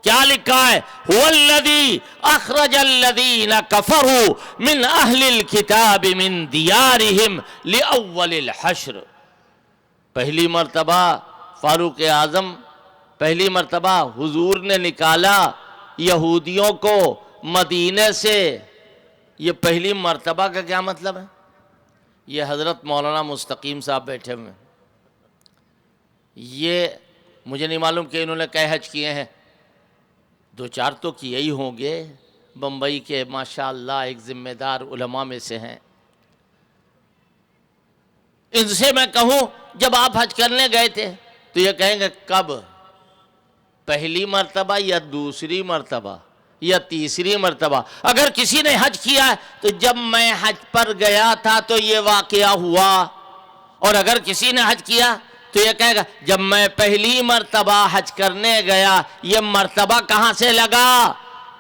کیا لکھا ہے؟ هو الذی اخرج الذین کفروا من اہل الکتاب من دیارہم لاول الحشر۔ پہلی مرتبہ فاروق اعظم، پہلی مرتبہ حضور نے نکالا یہودیوں کو مدینے سے۔ یہ پہلی مرتبہ کا کیا مطلب ہے؟ یہ حضرت مولانا مستقیم صاحب بیٹھے ہوئے ہیں، یہ مجھے نہیں معلوم کہ انہوں نے کئے حج کیے ہیں، 2-4 تو کیے ہی ہوں گے۔ بمبئی کے ماشاءاللہ ایک ذمہ دار علماء میں سے ہیں۔ ان سے میں کہوں جب آپ حج کرنے گئے تھے تو یہ کہیں گے کب؟ پہلی مرتبہ یا دوسری مرتبہ یا تیسری مرتبہ؟ اگر کسی نے حج کیا ہے تو جب میں حج پر گیا تھا تو یہ واقعہ ہوا، اور اگر کسی نے حج کیا تو یہ کہے گا جب میں پہلی مرتبہ حج کرنے گیا۔ یہ مرتبہ کہاں سے لگا؟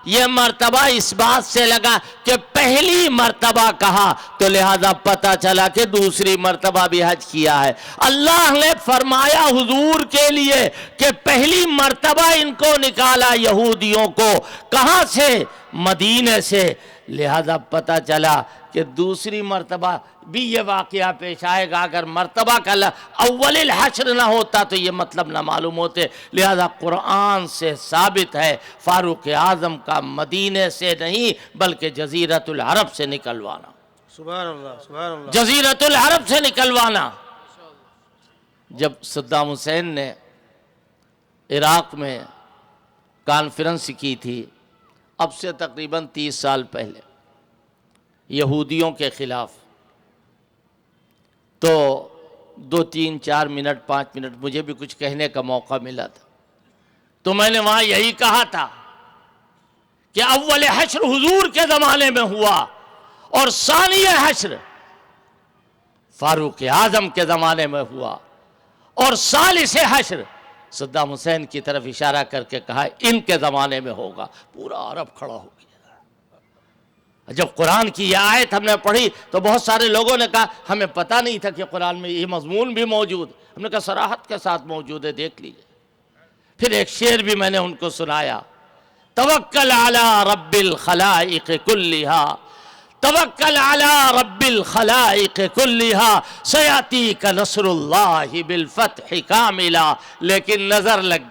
یہ مرتبہ اس بات سے لگا کہ پہلی مرتبہ کہا تو لہذا پتہ چلا کہ دوسری مرتبہ بھی حج کیا ہے۔ اللہ نے فرمایا حضور کے لیے کہ پہلی مرتبہ ان کو نکالا یہودیوں کو، کہاں سے؟ مدینے سے، لہذا پتہ چلا کہ دوسری مرتبہ بھی یہ واقعہ پیش آئے گا۔ اگر مرتبہ کا اول الحشر نہ ہوتا تو یہ مطلب نہ معلوم ہوتے۔ لہذا قرآن سے ثابت ہے فاروق اعظم کا مدینے سے نہیں بلکہ جزیرت العرب سے نکلوانا۔ سبحان اللہ، سبحان اللہ۔ جزیرت العرب سے نکلوانا۔ جب صدام حسین نے عراق میں کانفرنس کی تھی، اب سے تقریباً 30 سال پہلے، یہودیوں کے خلاف، تو 2-3-4 منٹ 5 منٹ مجھے بھی کچھ کہنے کا موقع ملا تھا، تو میں نے وہاں یہی کہا تھا کہ اول حشر حضور کے زمانے میں ہوا اور ثانی حشر فاروق اعظم کے زمانے میں ہوا، اور ثالث حشر صدام حسین کی طرف اشارہ کر کے کہا ان کے زمانے میں ہوگا۔ پورا عرب کھڑا ہو گیا۔ جب قرآن کی یہ آیت ہم نے پڑھی تو بہت سارے لوگوں نے کہا ہمیں پتہ نہیں تھا کہ قرآن میں یہ مضمون بھی موجود۔ ہم نے کہا صراحت کے ساتھ موجود ہے، دیکھ لیجئے۔ پھر ایک شعر بھی میں نے ان کو سنایا، توکل علی رب الخلائق کلہا، توکل علی رب الخلائق کلہا سیاتیک نصر اللہ بالفتح کاملا۔ لیکن نظر لگ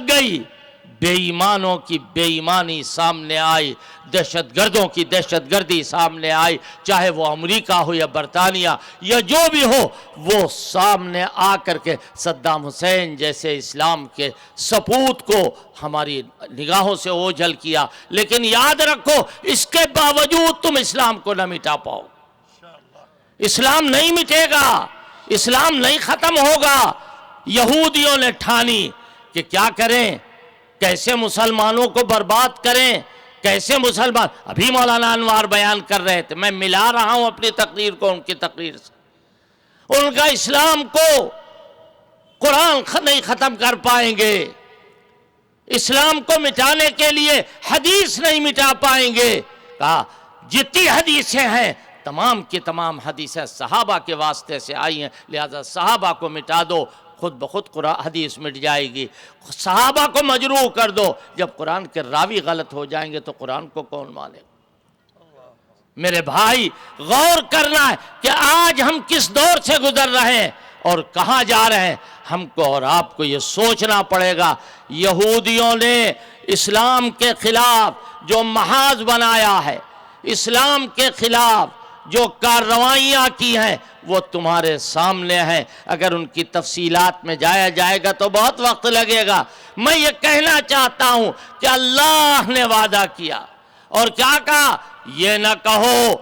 گئی، بے ایمانوں کی بے ایمانی سامنے آئی، دہشت گردوں کی دہشت گردی سامنے آئی، چاہے وہ امریکہ ہو یا برطانیہ یا جو بھی ہو، وہ سامنے آ کر کے صدام حسین جیسے اسلام کے سپوت کو ہماری نگاہوں سے اوجھل کیا۔ لیکن یاد رکھو اس کے باوجود تم اسلام کو نہ مٹا پاؤ۔ اسلام نہیں مٹے گا، اسلام نہیں ختم ہوگا۔ یہودیوں نے ٹھانی کہ کیا کریں، کیسے مسلمانوں کو برباد کریں، کیسے مسلمان۔ ابھی مولانا انوار بیان کر رہے تھے، میں ملا رہا ہوں اپنی تقریر کو ان کی تقریر سے۔ ان کا اسلام کو قرآن نہیں ختم کر پائیں گے، اسلام کو مٹانے کے لیے حدیث نہیں مٹا پائیں گے۔ کہا جتنی حدیثیں ہیں تمام کی تمام حدیثیں صحابہ کے واسطے سے آئی ہیں، لہذا صحابہ کو مٹا دو، خود بخود قرآن حدیث مٹ جائے گی۔ صحابہ کو مجروح کر دو، جب قرآن کے راوی غلط ہو جائیں گے تو قرآن کو کون مانے گا؟ میرے بھائی غور کرنا ہے کہ آج ہم کس دور سے گزر رہے ہیں اور کہاں جا رہے ہیں۔ ہم کو اور آپ کو یہ سوچنا پڑے گا۔ یہودیوں نے اسلام کے خلاف جو محاذ بنایا ہے، اسلام کے خلاف جو کارروائیاں کی ہیں، وہ تمہارے سامنے ہیں۔ اگر ان کی تفصیلات میں جایا جائے گا تو بہت وقت لگے گا۔ میں یہ کہنا چاہتا ہوں کہ اللہ نے وعدہ کیا اور کیا کہا؟ یہ نہ کہو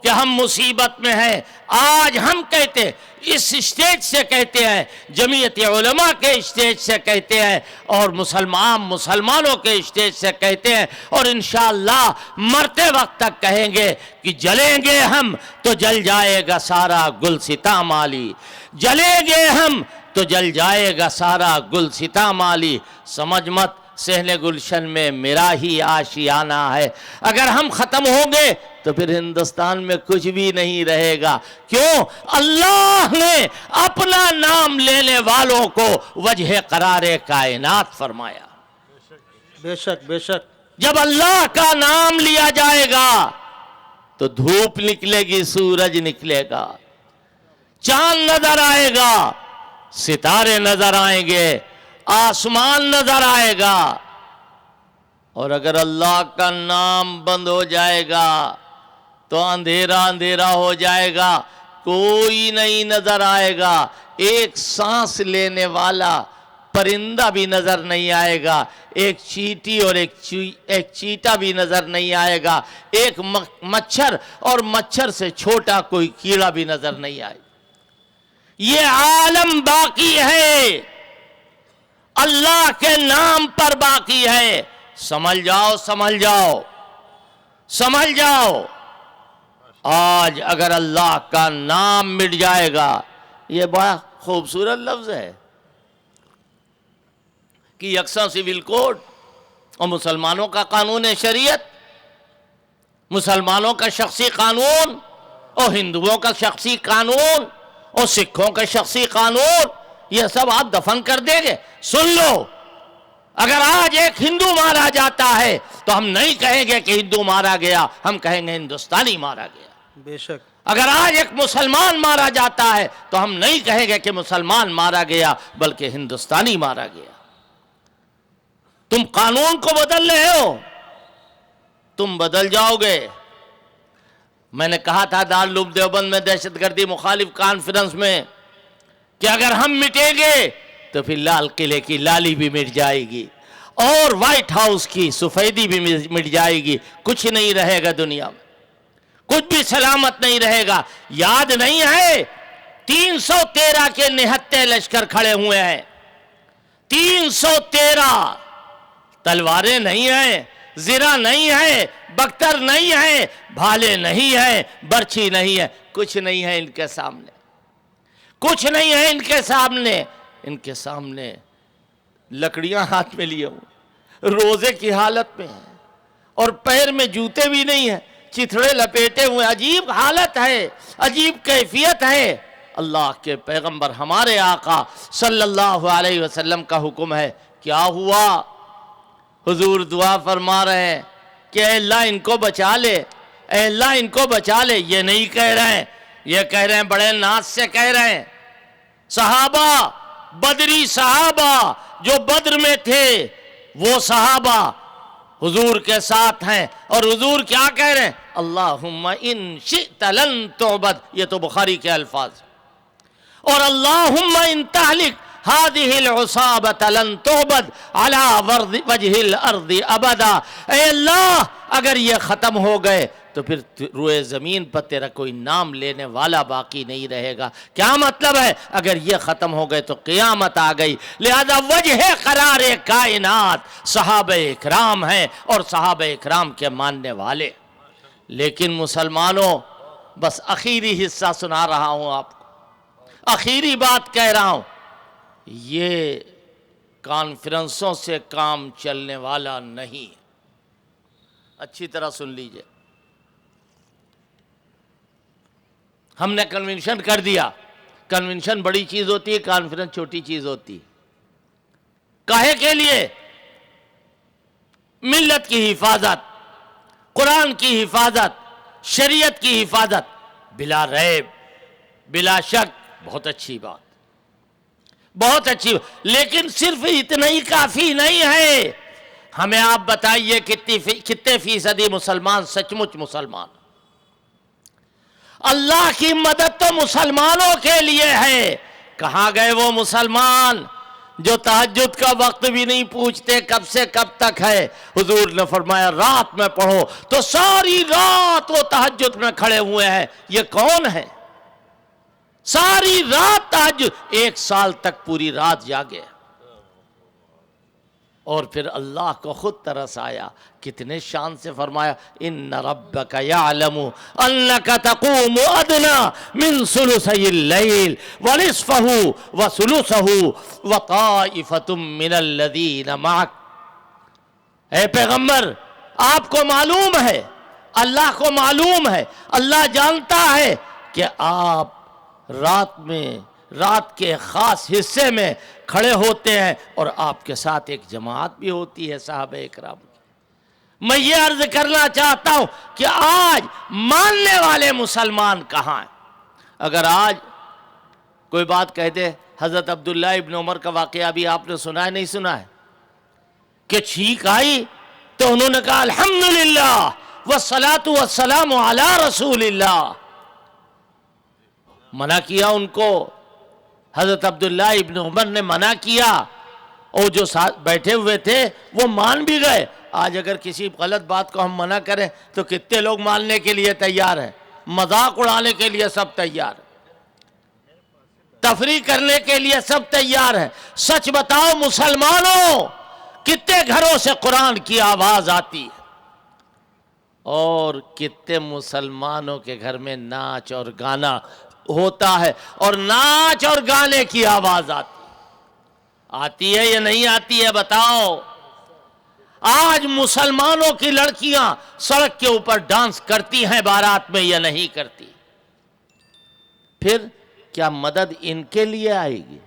کہ ہم مصیبت میں ہیں. آج ہم کہتے اس اسٹیج سے کہتے ہیں, جمعیت علماء کے اسٹیج سے کہتے ہیں, اور مسلمانوں کے اسٹیج سے کہتے ہیں, اور انشاءاللہ مرتے وقت تک کہیں گے کہ جلیں گے ہم تو جل جائے گا سارا گلستاں مالی, جلیں گے ہم تو جل جائے گا سارا گلستاں مالی. سمجھ مت صحن گلشن میں میرا ہی آشیانہ ہے. اگر ہم ختم ہوں گے تو پھر ہندوستان میں کچھ بھی نہیں رہے گا. کیوں؟ اللہ نے اپنا نام لینے والوں کو وجہ قرار کائنات فرمایا. بے شک بے شک. جب اللہ کا نام لیا جائے گا تو دھوپ نکلے گی, سورج نکلے گا, چاند نظر آئے گا, ستارے نظر آئیں گے, آسمان نظر آئے گا. اور اگر اللہ کا نام بند ہو جائے گا تو اندھیرا اندھیرا ہو جائے گا, کوئی نہیں نظر آئے گا. ایک سانس لینے والا پرندہ بھی نظر نہیں آئے گا, ایک چیٹی اور ایک چیٹا بھی نظر نہیں آئے گا, ایک مچھر اور مچھر سے چھوٹا کوئی کیڑا بھی نظر نہیں آئے گا. یہ عالم باقی ہے, اللہ کے نام پر باقی ہے. سمجھ جاؤ سمجھ جاؤ سمجھ جاؤ. آج اگر اللہ کا نام مٹ جائے گا, یہ بڑا خوبصورت لفظ ہے کہ یکساں سول کوڈ اور مسلمانوں کا قانون شریعت, مسلمانوں کا شخصی قانون اور ہندوؤں کا شخصی قانون اور سکھوں کا شخصی قانون, یہ سب آپ دفن کر دیں گے. سن لو, اگر آج ایک ہندو مارا جاتا ہے تو ہم نہیں کہیں گے کہ ہندو مارا گیا, ہم کہیں گے ہندوستانی مارا گیا. بے شک. اگر آج ایک مسلمان مارا جاتا ہے تو ہم نہیں کہیں گے کہ مسلمان مارا گیا, بلکہ ہندوستانی مارا گیا. تم قانون کو بدل رہے ہو, تم بدل جاؤ گے. میں نے کہا تھا دارالعلوم دیوبند میں دہشت گردی مخالف کانفرنس میں کہ اگر ہم مٹیں گے تو پھر لال قلعے کی لالی بھی مٹ جائے گی اور وائٹ ہاؤس کی سفیدی بھی مٹ جائے گی. کچھ نہیں رہے گا دنیا میں, کچھ بھی سلامت نہیں رہے گا. یاد نہیں ہے 313 کے نہتے لشکر کھڑے ہوئے ہیں, 313. تلواریں نہیں ہیں, زرہ نہیں ہے, بختر نہیں ہے, بھالے نہیں ہیں, برچھی نہیں ہے, کچھ نہیں ہے ان کے سامنے, کچھ نہیں ہے ان کے سامنے. ان کے سامنے لکڑیاں ہاتھ میں لیے ہوئے, روزے کی حالت میں ہیں, اور پیر میں جوتے بھی نہیں ہیں, چتھڑے لپیٹے ہوئے. عجیب حالت ہے, عجیب کیفیت ہے. اللہ کے پیغمبر ہمارے آقا صلی اللہ علیہ وسلم کا حکم ہے. کیا ہوا؟ حضور دعا فرما رہے ہیں کہ اے اللہ ان کو بچا لے, اے اللہ ان کو بچا لے. یہ نہیں کہہ رہے ہیں, یہ کہہ رہے ہیں بڑے ناز سے کہہ رہے ہیں. صحابہ, بدری صحابہ جو بدر میں تھے, وہ صحابہ حضور کے ساتھ ہیں, اور حضور کیا کہہ رہے ہیں؟ اللہم ان شئت لن تعبد, یہ تو بخاری کے الفاظ. اور اللہم ان تہلک هذه العصابة لن تعبد على وجه الارض ابدا. اے اللہ اگر یہ ختم ہو گئے تو پھر روئے زمین پر تیرا کوئی نام لینے والا باقی نہیں رہے گا. کیا مطلب ہے؟ اگر یہ ختم ہو گئے تو قیامت آ گئی. لہذا وجہ قرار کائنات صحابہ اکرام ہیں اور صحابہ اکرام کے ماننے والے. لیکن مسلمانوں, بس آخری حصہ سنا رہا ہوں آپ کو, آخری بات کہہ رہا ہوں. یہ کانفرنسوں سے کام چلنے والا نہیں. اچھی طرح سن لیجئے. ہم نے کنونشن کر دیا. کنونشن بڑی چیز ہوتی ہے, کانفرنس چھوٹی چیز ہوتی. کاہے کے لیے؟ ملت کی حفاظت, قرآن کی حفاظت, شریعت کی حفاظت. بلا ریب, بلا شک بہت اچھی بات, بہت اچھی. لیکن صرف اتنا ہی کافی نہیں ہے. ہمیں آپ بتائیے کتنے فیصدی مسلمان سچ مچ مسلمان؟ اللہ کی مدد تو مسلمانوں کے لیے ہے. کہاں گئے وہ مسلمان جو تہجد کا وقت بھی نہیں پوچھتے کب سے کب تک ہے، حضور نے فرمایا رات میں پڑھو، تو ساری رات وہ تہجد میں کھڑے ہوئے ہیں. یہ کون ہے؟ ساری رات تہجد، 1 سال تک پوری رات جاگے. اور پھر اللہ کو خود ترس آیا، کتنے شان سے فرمایا ان ربک یعلم انک تقوم ادنی من ثلثی اللیل ونصفہ وثلثہ وطائفۃ من الذین معک. اے پیغمبر آپ کو معلوم ہے، اللہ کو معلوم ہے، اللہ جانتا ہے کہ آپ رات کے خاص حصے میں کھڑے ہوتے ہیں اور آپ کے ساتھ ایک جماعت بھی ہوتی ہے صحابہ اکرام کی. میں یہ عرض کرنا چاہتا ہوں کہ آج ماننے والے مسلمان کہاں ہیں؟ اگر آج کوئی بات کہہ دے، حضرت عبداللہ ابن عمر کا واقعہ بھی آپ نے سنا ہے نہیں سنا ہے کہ چھینک آئی تو انہوں نے کہا الحمدللہ والصلاۃ والسلام علی رسول اللہ. منع کیا ان کو، حضرت عبداللہ ابن عمر نے منع کیا، اور جو ساتھ بیٹھے ہوئے تھے وہ مان بھی گئے. آج اگر کسی غلط بات کو ہم منع کریں تو کتنے لوگ ماننے کے لیے تیار ہیں، مذاق اڑانے کے لیے سب تیار ہیں، تفریح کرنے کے لیے سب تیار ہیں. سچ بتاؤ مسلمانوں، کتنے گھروں سے قرآن کی آواز آتی ہے اور کتنے مسلمانوں کے گھر میں ناچ اور گانا ہوتا ہے، اور ناچ اور گانے کی آواز آتی ہے یا نہیں آتی ہے بتاؤ؟ آج مسلمانوں کی لڑکیاں سڑک کے اوپر ڈانس کرتی ہیں بارات میں یا نہیں کرتی؟ پھر کیا مدد ان کے لیے آئے گی؟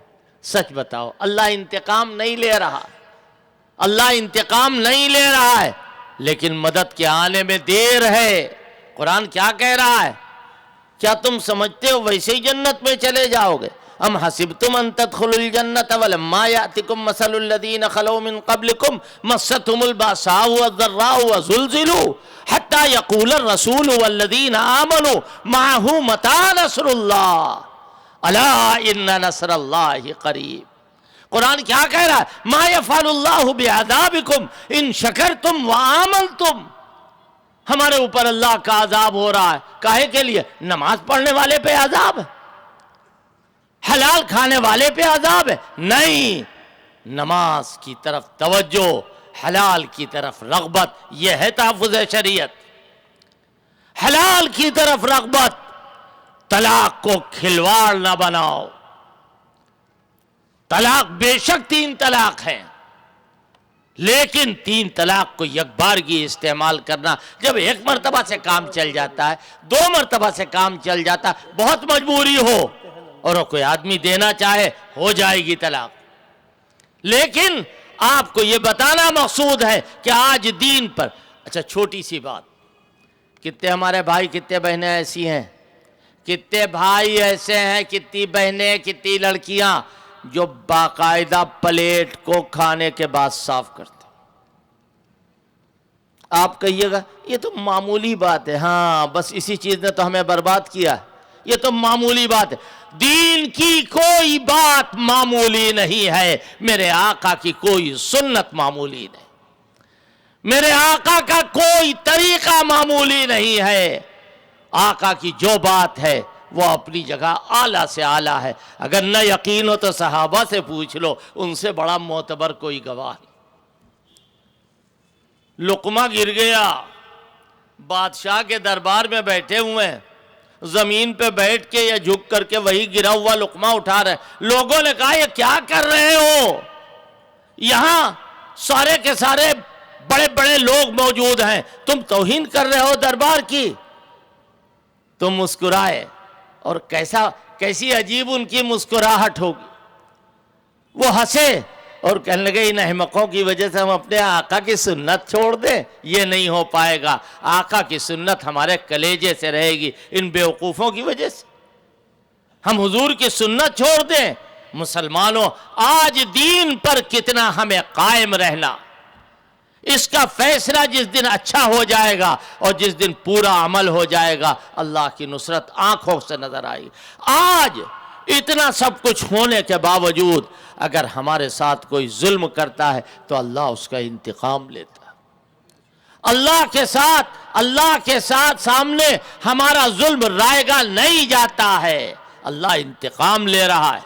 سچ بتاؤ. اللہ انتقام نہیں لے رہا، اللہ انتقام نہیں لے رہا ہے، لیکن مدد کے آنے میں دیر ہے. قرآن کیا کہہ رہا ہے؟ کیا تم سمجھتے ہو ویسے ہی جنت میں چلے جاؤ گے؟ ام حسبتم ان تدخلوا الجنت ولما یأتکم مثل الذین خلو من قبلکم مستهم البأساء والضراء وزلزلوا حتى يقول الرسول والذین آمنوا معه متى نصر اللہ الا ان نصر اللہ قریب. قرآن کیا کہہ رہا ہے؟ ما یفعل اللہ بعذابکم ان شکرتم وآمنتم. ہمارے اوپر اللہ کا عذاب ہو رہا ہے، کاہے کے لیے؟ نماز پڑھنے والے پہ عذاب ہے، حلال کھانے والے پہ عذاب ہے؟ نہیں، نماز کی طرف توجہ، حلال کی طرف رغبت، یہ ہے تحفظ شریعت. حلال کی طرف رغبت، طلاق کو کھلواڑ نہ بناؤ. طلاق بے شک 3 طلاق ہیں، لیکن 3 طلاق کو یکبارگی استعمال کرنا، جب 1 مرتبہ سے کام چل جاتا ہے، 2 مرتبہ سے کام چل جاتا ہے، بہت مجبوری ہو اور کوئی آدمی دینا چاہے، ہو جائے گی طلاق. لیکن آپ کو یہ بتانا مقصود ہے کہ آج دین پر، اچھا چھوٹی سی بات، کتنے ہمارے بھائی کتنے بہنیں ایسی ہیں، کتنے بھائی ایسے ہیں، کتنی بہنیں، کتنی لڑکیاں جو باقاعدہ پلیٹ کو کھانے کے بعد صاف کرتے. آپ کہیے گا یہ تو معمولی بات ہے، ہاں بس اسی چیز نے تو ہمیں برباد کیا ہے، یہ تو معمولی بات ہے. دین کی کوئی بات معمولی نہیں ہے، میرے آقا کی کوئی سنت معمولی نہیں، میرے آقا کا کوئی طریقہ معمولی نہیں ہے. آقا کی جو بات ہے وہ اپنی جگہ اعلیٰ سے اعلیٰ ہے. اگر نہ یقین ہو تو صحابہ سے پوچھ لو، ان سے بڑا معتبر کوئی گواہ نہیں. لقمہ گر گیا، بادشاہ کے دربار میں بیٹھے ہوئے ہیں، زمین پہ بیٹھ کے یا جھک کر کے وہی گرا ہوا لقمہ اٹھا رہے ہیں. لوگوں نے کہا یہ کیا کر رہے ہو؟ یہاں سارے کے سارے بڑے بڑے لوگ موجود ہیں، تم توہین کر رہے ہو دربار کی. تم مسکرائے، اور کیسی عجیب ان کی مسکراہٹ ہوگی. وہ ہنسے اور کہنے لگے ان احمقوں کی وجہ سے ہم اپنے آقا کی سنت چھوڑ دیں؟ یہ نہیں ہو پائے گا. آقا کی سنت ہمارے کلیجے سے رہے گی، ان بیوقوفوں کی وجہ سے ہم حضور کی سنت چھوڑ دیں؟ مسلمانوں، آج دین پر کتنا ہمیں قائم رہنا، اس کا فیصلہ جس دن اچھا ہو جائے گا اور جس دن پورا عمل ہو جائے گا، اللہ کی نصرت آنکھوں سے نظر آئی. آج اتنا سب کچھ ہونے کے باوجود اگر ہمارے ساتھ کوئی ظلم کرتا ہے تو اللہ اس کا انتقام لیتا ہے۔ اللہ کے ساتھ سامنے ہمارا ظلم رائے گا نہیں جاتا ہے، اللہ انتقام لے رہا ہے،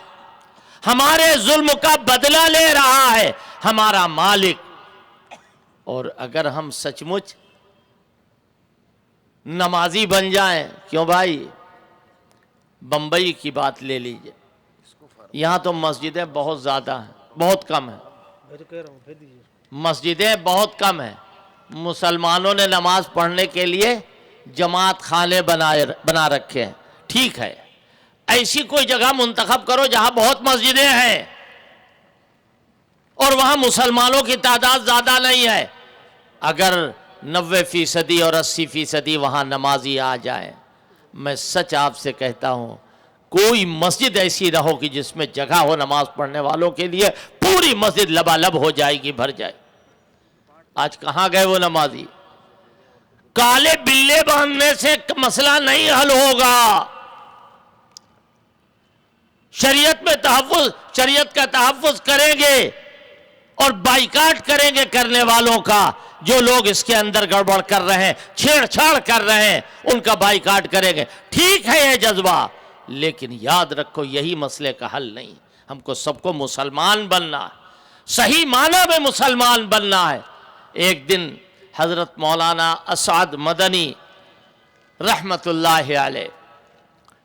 ہمارے ظلم کا بدلہ لے رہا ہے ہمارا مالک۔ اور اگر ہم سچ مچ نمازی بن جائیں، کیوں بھائی، بمبئی کی بات لے لیجئے، یہاں تو مسجدیں بہت زیادہ ہیں، بہت کم ہیں، میں تو کہہ رہا ہوں بھیج دیجیے۔ مسجدیں بہت کم ہیں، مسلمانوں نے نماز پڑھنے کے لیے جماعت خانے بنا رکھے ہیں، ٹھیک ہے، ایسی کوئی جگہ منتخب کرو جہاں بہت مسجدیں ہیں اور وہاں مسلمانوں کی تعداد زیادہ نہیں ہے، اگر 90% اور 80% وہاں نمازی آ جائیں، میں سچ آپ سے کہتا ہوں کوئی مسجد ایسی نہ ہو کہ جس میں جگہ ہو نماز پڑھنے والوں کے لیے، پوری مسجد لبالب ہو جائے گی، بھر جائے۔ آج کہاں گئے وہ نمازی؟ کالے بلے باندھنے سے مسئلہ نہیں حل ہوگا، شریعت کا تحفظ کریں گے اور بائیکاٹ کریں گے کرنے والوں کا، جو لوگ اس کے اندر گڑبڑ کر رہے ہیں، چھیڑ چھاڑ کر رہے ہیں، ان کا بائیکاٹ کریں گے۔ ٹھیک ہے یہ جذبہ، لیکن یاد رکھو یہی مسئلے کا حل نہیں، ہم کو سب کو مسلمان بننا ہے، صحیح معنی میں مسلمان بننا ہے۔ ایک دن حضرت مولانا اسعد مدنی رحمت اللہ علیہ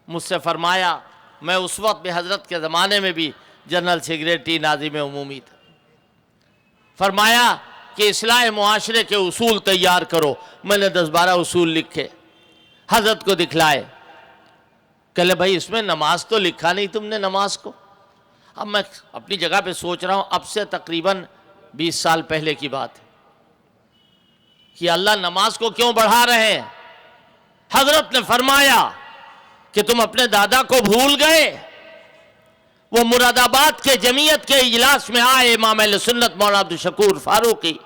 مجھ سے فرمایا، میں اس وقت بھی حضرت کے زمانے میں بھی جنرل سیکریٹری ناظم عمومی تھا، فرمایا کہ اصلاح معاشرے کے اصول تیار کرو۔ میں نے 10-12 اصول لکھے، حضرت کو دکھلائے، کہلے بھائی اس میں نماز تو لکھا نہیں تم نے نماز کو۔ اب میں اپنی جگہ پہ سوچ رہا ہوں، اب سے تقریباً 20 سال پہلے کی بات ہے کہ اللہ نماز کو کیوں بڑھا رہے ہیں؟ حضرت نے فرمایا کہ تم اپنے دادا کو بھول گئے؟ وہ مراد آباد کے جمعیت کے اجلاس میں آئے، امام اہل سنت مولانا عبدالشکور فاروقی،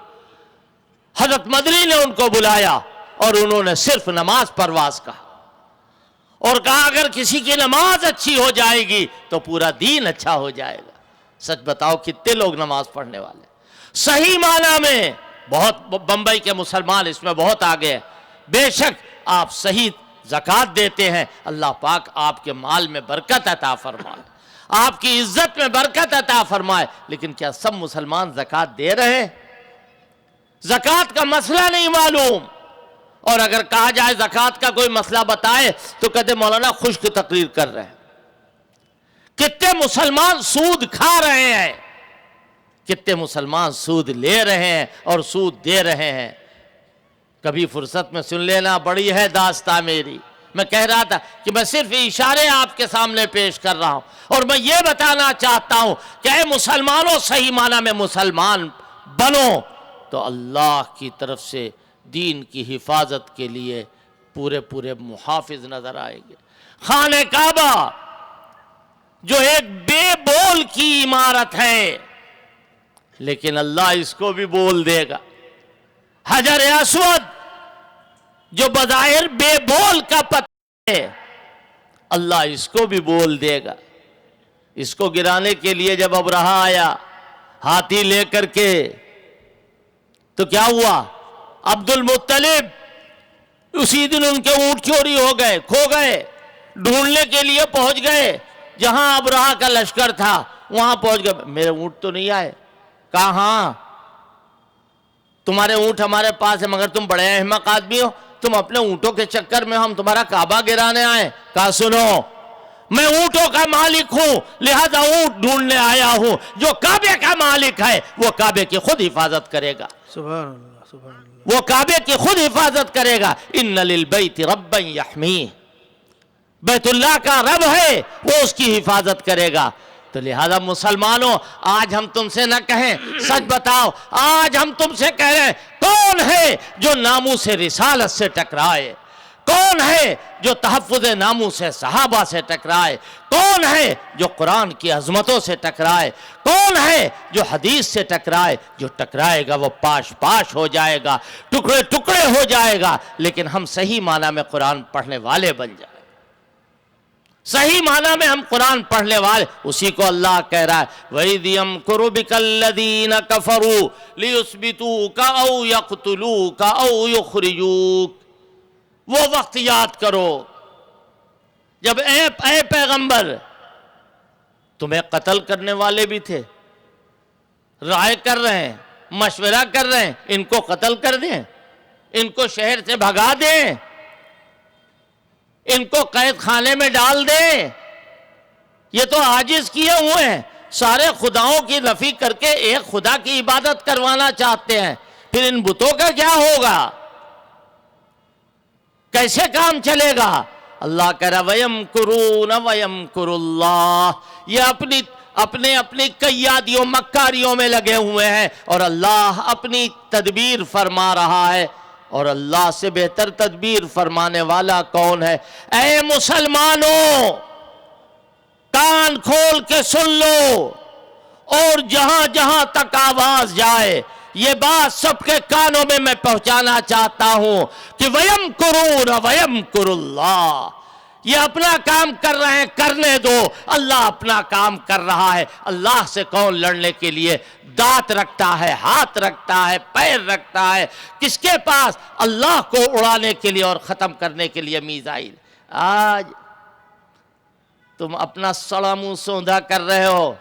حضرت مدنی نے ان کو بلایا اور انہوں نے صرف نماز پر واز کہا اور کہا اگر کسی کی نماز اچھی ہو جائے گی تو پورا دین اچھا ہو جائے گا۔ سچ بتاؤ کتنے لوگ نماز پڑھنے والے؟ صحیح معنی میں بہت، بمبئی کے مسلمان اس میں بہت آگے ہیں۔ بے شک آپ صحیح زکوٰۃ دیتے ہیں، اللہ پاک آپ کے مال میں برکت عطا فرمائے، آپ کی عزت میں برکت عطا فرمائے، لیکن کیا سب مسلمان زکوٰۃ دے رہے ہیں؟ زکوٰۃ کا مسئلہ نہیں معلوم، اور اگر کہا جائے زکوٰۃ کا کوئی مسئلہ بتائے تو کہتے مولانا خشک تقریر کر رہے ہیں۔ کتنے مسلمان سود کھا رہے ہیں، کتنے مسلمان سود لے رہے ہیں اور سود دے رہے ہیں۔ کبھی فرصت میں سن لینا، بڑی ہے داستان میری۔ میں کہہ رہا تھا کہ میں صرف اشارے آپ کے سامنے پیش کر رہا ہوں، اور میں یہ بتانا چاہتا ہوں کہ اے مسلمانوں، صحیح معنی میں مسلمان بنو تو اللہ کی طرف سے دین کی حفاظت کے لیے پورے محافظ نظر آئیں گے۔ خانہ کعبہ جو ایک بے بول کی عمارت ہے، لیکن اللہ اس کو بھی بول دے گا۔ حجر اسود جو بظاہر بے بول کا پتھر ہے، اللہ اس کو بھی بول دے گا۔ اس کو گرانے کے لیے جب ابرہہ آیا ہاتھی لے کر کے، تو کیا ہوا؟ عبد المطلب اسی دن ان کے اونٹ چوری ہو گئے، کھو گئے، ڈھونڈنے کے لیے پہنچ گئے جہاں ابرہہ کا لشکر تھا، وہاں پہنچ گئے، میرے اونٹ تو نہیں آئے۔ کہا ہاں تمہارے اونٹ ہمارے پاس ہے، مگر تم بڑے احمق آدمی ہو، تم اپنے اونٹوں کے چکر میں ہم تمہارا کعبہ گرانے آئے۔ کہا سنو، میں اونٹوں کا مالک ہوں، لہذا اونٹ ڈھونڈنے آیا ہوں، جو کعبے کا مالک ہے وہ کعبے کی خود حفاظت کرے گا، سبحان اللہ، سبحان اللہ۔ وہ کعبے کی خود حفاظت کرے گا۔ ان للبیت ربا یحمیہ، بیت اللہ کا رب ہے، وہ اس کی حفاظت کرے گا۔ تو لہذا مسلمانوں، آج ہم تم سے نہ کہیں، سچ بتاؤ، آج ہم تم سے کہہ رہے ہیں، کون ہے جو ناموس رسالت سے ٹکرائے؟ کون ہے جو تحفظ ناموس صحابہ سے ٹکرائے؟ کون ہے جو قرآن کی عظمتوں سے ٹکرائے؟ کون ہے جو حدیث سے ٹکرائے؟ جو ٹکرائے گا وہ پاش پاش ہو جائے گا، ٹکڑے ٹکڑے ہو جائے گا، لیکن ہم صحیح معنی میں قرآن پڑھنے والے بن جائیں۔ صحیح معنی میں ہم قرآن پڑھنے والے اسی کو اللہ کہہ رہا ہے وَإِذْ يَمْكُرُ بِكَ الَّذِينَ كَفَرُوا لِيُثْبِتُوكَ أَوْ يَقْتُلُوكَ أَوْ يُخْرِجُوكَ. وہ وقت یاد کرو جب اے پیغمبر تمہیں قتل کرنے والے بھی تھے، رائے کر رہے ہیں، مشورہ کر رہے ہیں ان کو قتل کر دیں، ان کو شہر سے بھگا دیں، ان کو قید خانے میں ڈال دیں. یہ تو عاجز کیے ہوئے ہیں، سارے خداؤں کی نفی کر کے ایک خدا کی عبادت کروانا چاہتے ہیں. پھر ان بتوں کا کیا ہوگا؟ کیسے کام چلے گا؟ اللہ کہہ رہا وَيَمْكُرُونَ وَيَمْكُرُ اللَّهُ. یہ اپنی قیادیوں مکاریوں میں لگے ہوئے ہیں اور اللہ اپنی تدبیر فرما رہا ہے. اور اللہ سے بہتر تدبیر فرمانے والا کون ہے؟ اے مسلمانوں کان کھول کے سن لو اور جہاں جہاں تک آواز جائے یہ بات سب کے کانوں میں پہنچانا چاہتا ہوں کہ وَيَمْكُرُونَ وَيَمْكُرُ اللَّهُ. یہ اپنا کام کر رہے ہیں، کرنے دو، اللہ اپنا کام کر رہا ہے. اللہ سے کون لڑنے کے لیے دانت رکھتا ہے، ہاتھ رکھتا ہے، پیر رکھتا ہے؟ کس کے پاس؟ اللہ کو اڑانے کے لیے اور ختم کرنے کے لیے میزائل. آج تم اپنا سڑا منہ سوندا کر رہے ہو.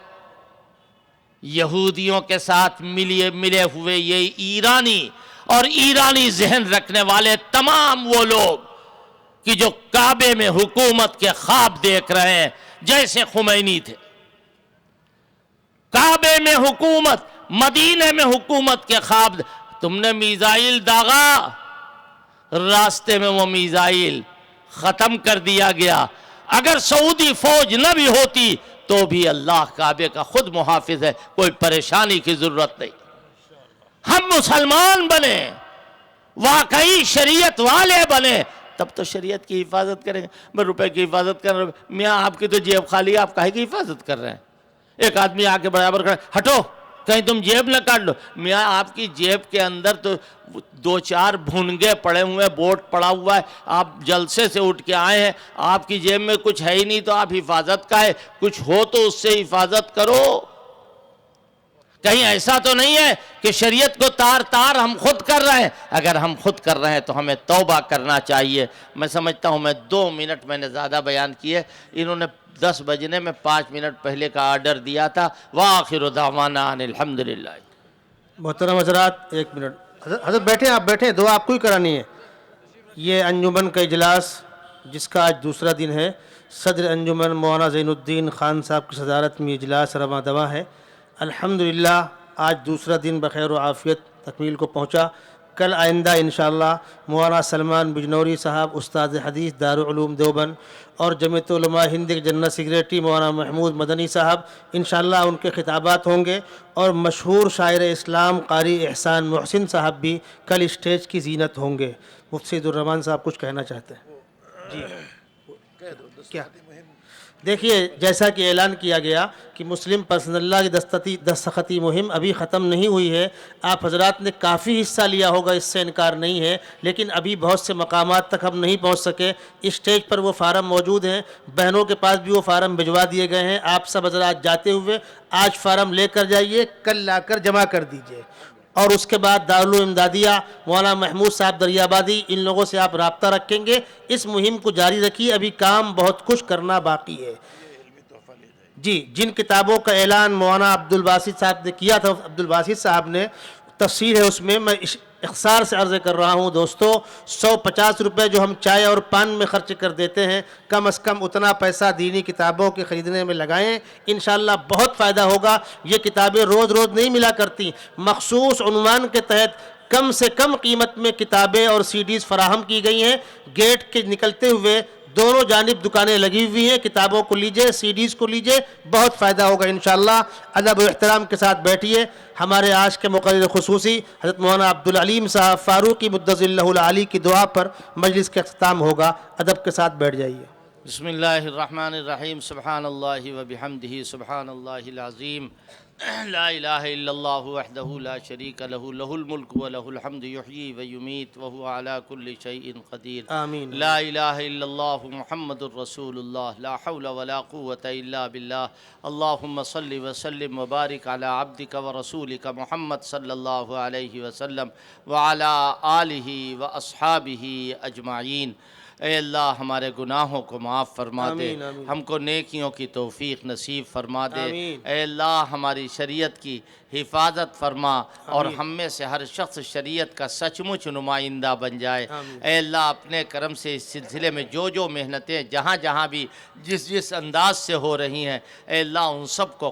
یہودیوں کے ساتھ ملے ہوئے یہ ایرانی اور ایرانی ذہن رکھنے والے تمام وہ لوگ کہ جو کعبے میں حکومت کے خواب دیکھ رہے ہیں جیسے خمینی تھے. کعبے میں حکومت، مدینے میں حکومت کے خواب. تم نے میزائل داغا، راستے میں وہ میزائل ختم کر دیا گیا. اگر سعودی فوج نہ بھی ہوتی تو بھی اللہ کعبے کا خود محافظ ہے، کوئی پریشانی کی ضرورت نہیں. ہم مسلمان بنے، واقعی شریعت والے بنے، تب تو شریعت کی حفاظت کریں گے. میں روپے کی حفاظت کر رہا ہوں، میاں آپ کی تو جیب خالی ہے، آپ کاہے کی حفاظت کر رہے ہیں؟ ایک آدمی آ کے برابر کھڑا، ہٹو کہیں تم جیب نہ کاٹ لو. میاں آپ کی جیب کے اندر تو 2-4 بھنگے پڑے ہوئے، بوٹ پڑا ہوا ہے، آپ جلسے سے اٹھ کے آئے ہیں، آپ کی جیب میں کچھ ہے ہی نہیں تو آپ حفاظت کا ہے؟ کچھ ہو تو اس سے حفاظت کرو. کہیں ایسا تو نہیں ہے کہ شریعت کو تار ہم خود کر رہے ہیں؟ اگر ہم خود کر رہے ہیں تو ہمیں توبہ کرنا چاہیے. میں سمجھتا ہوں میں 2 منٹ میں نے زیادہ بیان کیے. انہوں نے 10 بجنے میں 5 منٹ پہلے کا آرڈر دیا تھا. وآخر دعوانا ان الحمدللہ. محترم حضرات 1 منٹ. حضرت بیٹھیں، آپ بیٹھیں، دعا آپ کو ہی کرانی ہے. یہ انجمن کا اجلاس جس کا آج دوسرا دن ہے، صدر انجمن مولانا زین الدین خان صاحب کی صدارت میں اجلاس رواں دواں ہے. الحمدللہ آج دوسرا دن بخیر و عافیت تکمیل کو پہنچا. کل آئندہ انشاءاللہ مولانا سلمان بجنوری صاحب استاد حدیث دارالعلوم دیوبند اور جمعیت علماء ہند کے جنرل سیکریٹری مولانا محمود مدنی صاحب انشاءاللہ ان کے خطابات ہوں گے. اور مشہور شاعر اسلام قاری احسان محسن صاحب بھی کل اسٹیج کی زینت ہوں گے. مفتی سعید الرحمان صاحب کچھ کہنا چاہتے ہیں؟ جی کیا؟ دیکھیے جیسا کہ اعلان کیا گیا کہ مسلم پرسنل لا کی دستخطی مہم ابھی ختم نہیں ہوئی ہے. آپ حضرات نے کافی حصہ لیا ہوگا، اس سے انکار نہیں ہے، لیکن ابھی بہت سے مقامات تک ہم نہیں پہنچ سکے. اسٹیج پر وہ فارم موجود ہیں، بہنوں کے پاس بھی وہ فارم بھجوا دیے گئے ہیں. آپ سب حضرات جاتے ہوئے آج فارم لے کر جائیے، کل لا کر جمع کر دیجیے. اور اس کے بعد دارالعلوم امدادیہ مولانا محمود صاحب دریابادی، ان لوگوں سے آپ رابطہ رکھیں گے. اس مہم کو جاری رکھیے، ابھی کام بہت کچھ کرنا باقی ہے. جی جن کتابوں کا اعلان مولانا عبدالباسط صاحب نے کیا تھا، عبدالباسط صاحب نے تفسیر ہے، اس میں میں اختصار سے عرض کر رہا ہوں دوستو. 150 روپے جو ہم چائے اور پان میں خرچ کر دیتے ہیں، کم از کم اتنا پیسہ دینی کتابوں کے خریدنے میں لگائیں. انشاءاللہ بہت فائدہ ہوگا. یہ کتابیں روز روز نہیں ملا کرتی. مخصوص عنوان کے تحت کم سے کم قیمت میں کتابیں اور CDs فراہم کی گئی ہیں. گیٹ کے نکلتے ہوئے دونوں جانب دکانیں لگی ہوئی ہیں. کتابوں کو لیجئے، CDs کو لیجئے، بہت فائدہ ہوگا انشاءاللہ. ادب و احترام کے ساتھ بیٹھیے. ہمارے آج کے مقرر خصوصی حضرت مولانا عبدالعلیم صاحب فاروقی مدظ اللہ العالی کی دعا پر مجلس کا اختتام ہوگا. ادب کے ساتھ بیٹھ جائیے. بسم اللہ الرحمن الرحیم. سبحان اللہ و بحمدہ سبحان اللہ العظیم. لا الہ الا اللہ وحدہ لا شریک لہ لہ الملک ولہ الحمد یحیی ویمیت وہو علی کل شیء قدیر آمین لا الہ الا اللہ محمد الرسول اللہ لا حول ولا قوة الا باللہ اللہم صل وسلم وبارک علی عبدک ورسولک محمد صلی اللہ علیہ وسلم وعلی آلہ واصحابہ اجمعین۔ اے اللہ ہمارے گناہوں کو معاف فرما دے، آمین آمین ہم کو نیکیوں کی توفیق نصیب فرما دے۔ آمین اے اللہ ہماری شریعت کی حفاظت فرما اور ہم میں سے ہر شخص شریعت کا سچ مچ نمائندہ بن جائے۔ آمین اے اللہ اپنے کرم سے اس سلسلے میں جو محنتیں جہاں جہاں بھی جس انداز سے ہو رہی ہیں، اے اللہ ان سب کو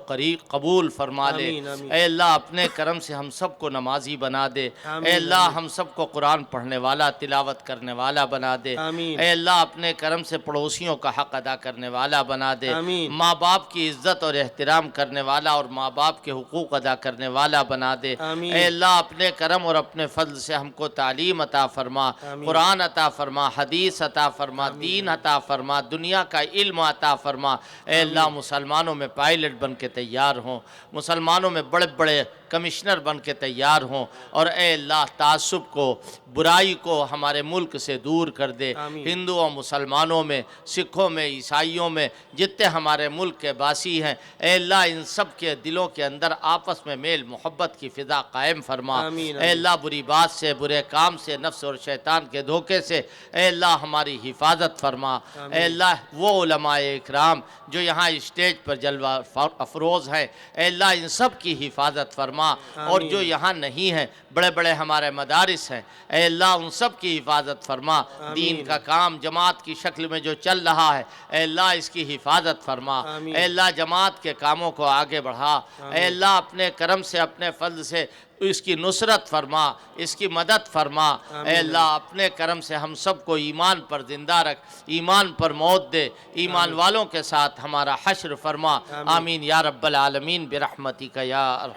قبول فرما لے۔ آمین آمین اے اللہ اپنے کرم سے ہم سب کو نمازی بنا دے۔ آمین اے اللہ ہم سب کو قرآن پڑھنے والا، تلاوت کرنے والا بنا دے۔ آمین اے اللہ اپنے کرم سے پڑوسیوں کا حق ادا کرنے والا بنا دے۔ آمین ماں باپ کی عزت اور احترام کرنے والا اور ماں باپ کے حقوق ادا کرنے والا بنا دے۔ آمین اے اللہ اپنے کرم اور اپنے فضل سے ہم کو تعلیم عطا فرما، آمین قرآن عطا فرما، حدیث عطا فرما، دین عطا فرما، دنیا کا علم عطا فرما۔ اے اللہ مسلمانوں میں پائلٹ بن کے تیار ہوں، مسلمانوں میں بڑے بڑے کمشنر بن کے تیار ہوں، اور اے اللہ تعصب کو، برائی کو ہمارے ملک سے دور کر دے۔ آمین ہندوؤں، مسلمانوں میں، سکھوں میں، عیسائیوں میں جتنے ہمارے ملک کے باسی ہیں، اے اللہ ان سب کے دلوں کے اندر آپس میں میل محبت کی فضا قائم فرما۔ آمین اے اللہ بری بات سے، برے کام سے، نفس اور شیطان کے دھوکے سے اے اللہ ہماری حفاظت فرما۔ اے اللہ وہ علماء اکرام جو یہاں اسٹیج پر جلوہ افروز ہیں، اے اللہ ان سب کی حفاظت فرما، اور جو یہاں نہیں ہیں، بڑے بڑے ہمارے مدارس ہیں، اے اللہ ان سب کی حفاظت فرما۔ دین کا کام جماعت کی شکل میں جو چل رہا ہے، اے اللہ اس کی حفاظت فرما۔ آمین اے اللہ جماعت کے کاموں کو آگے بڑھا۔ اے اللہ اپنے کرم سے، اپنے فضل سے اس کی نصرت فرما، اس کی مدد فرما۔ اے اللہ اپنے کرم سے ہم سب کو ایمان پر زندہ رکھ، ایمان پر موت دے، ایمان والوں کے ساتھ ہمارا حشر فرما۔ آمین یا رب العالمین برحمتک یا ارحم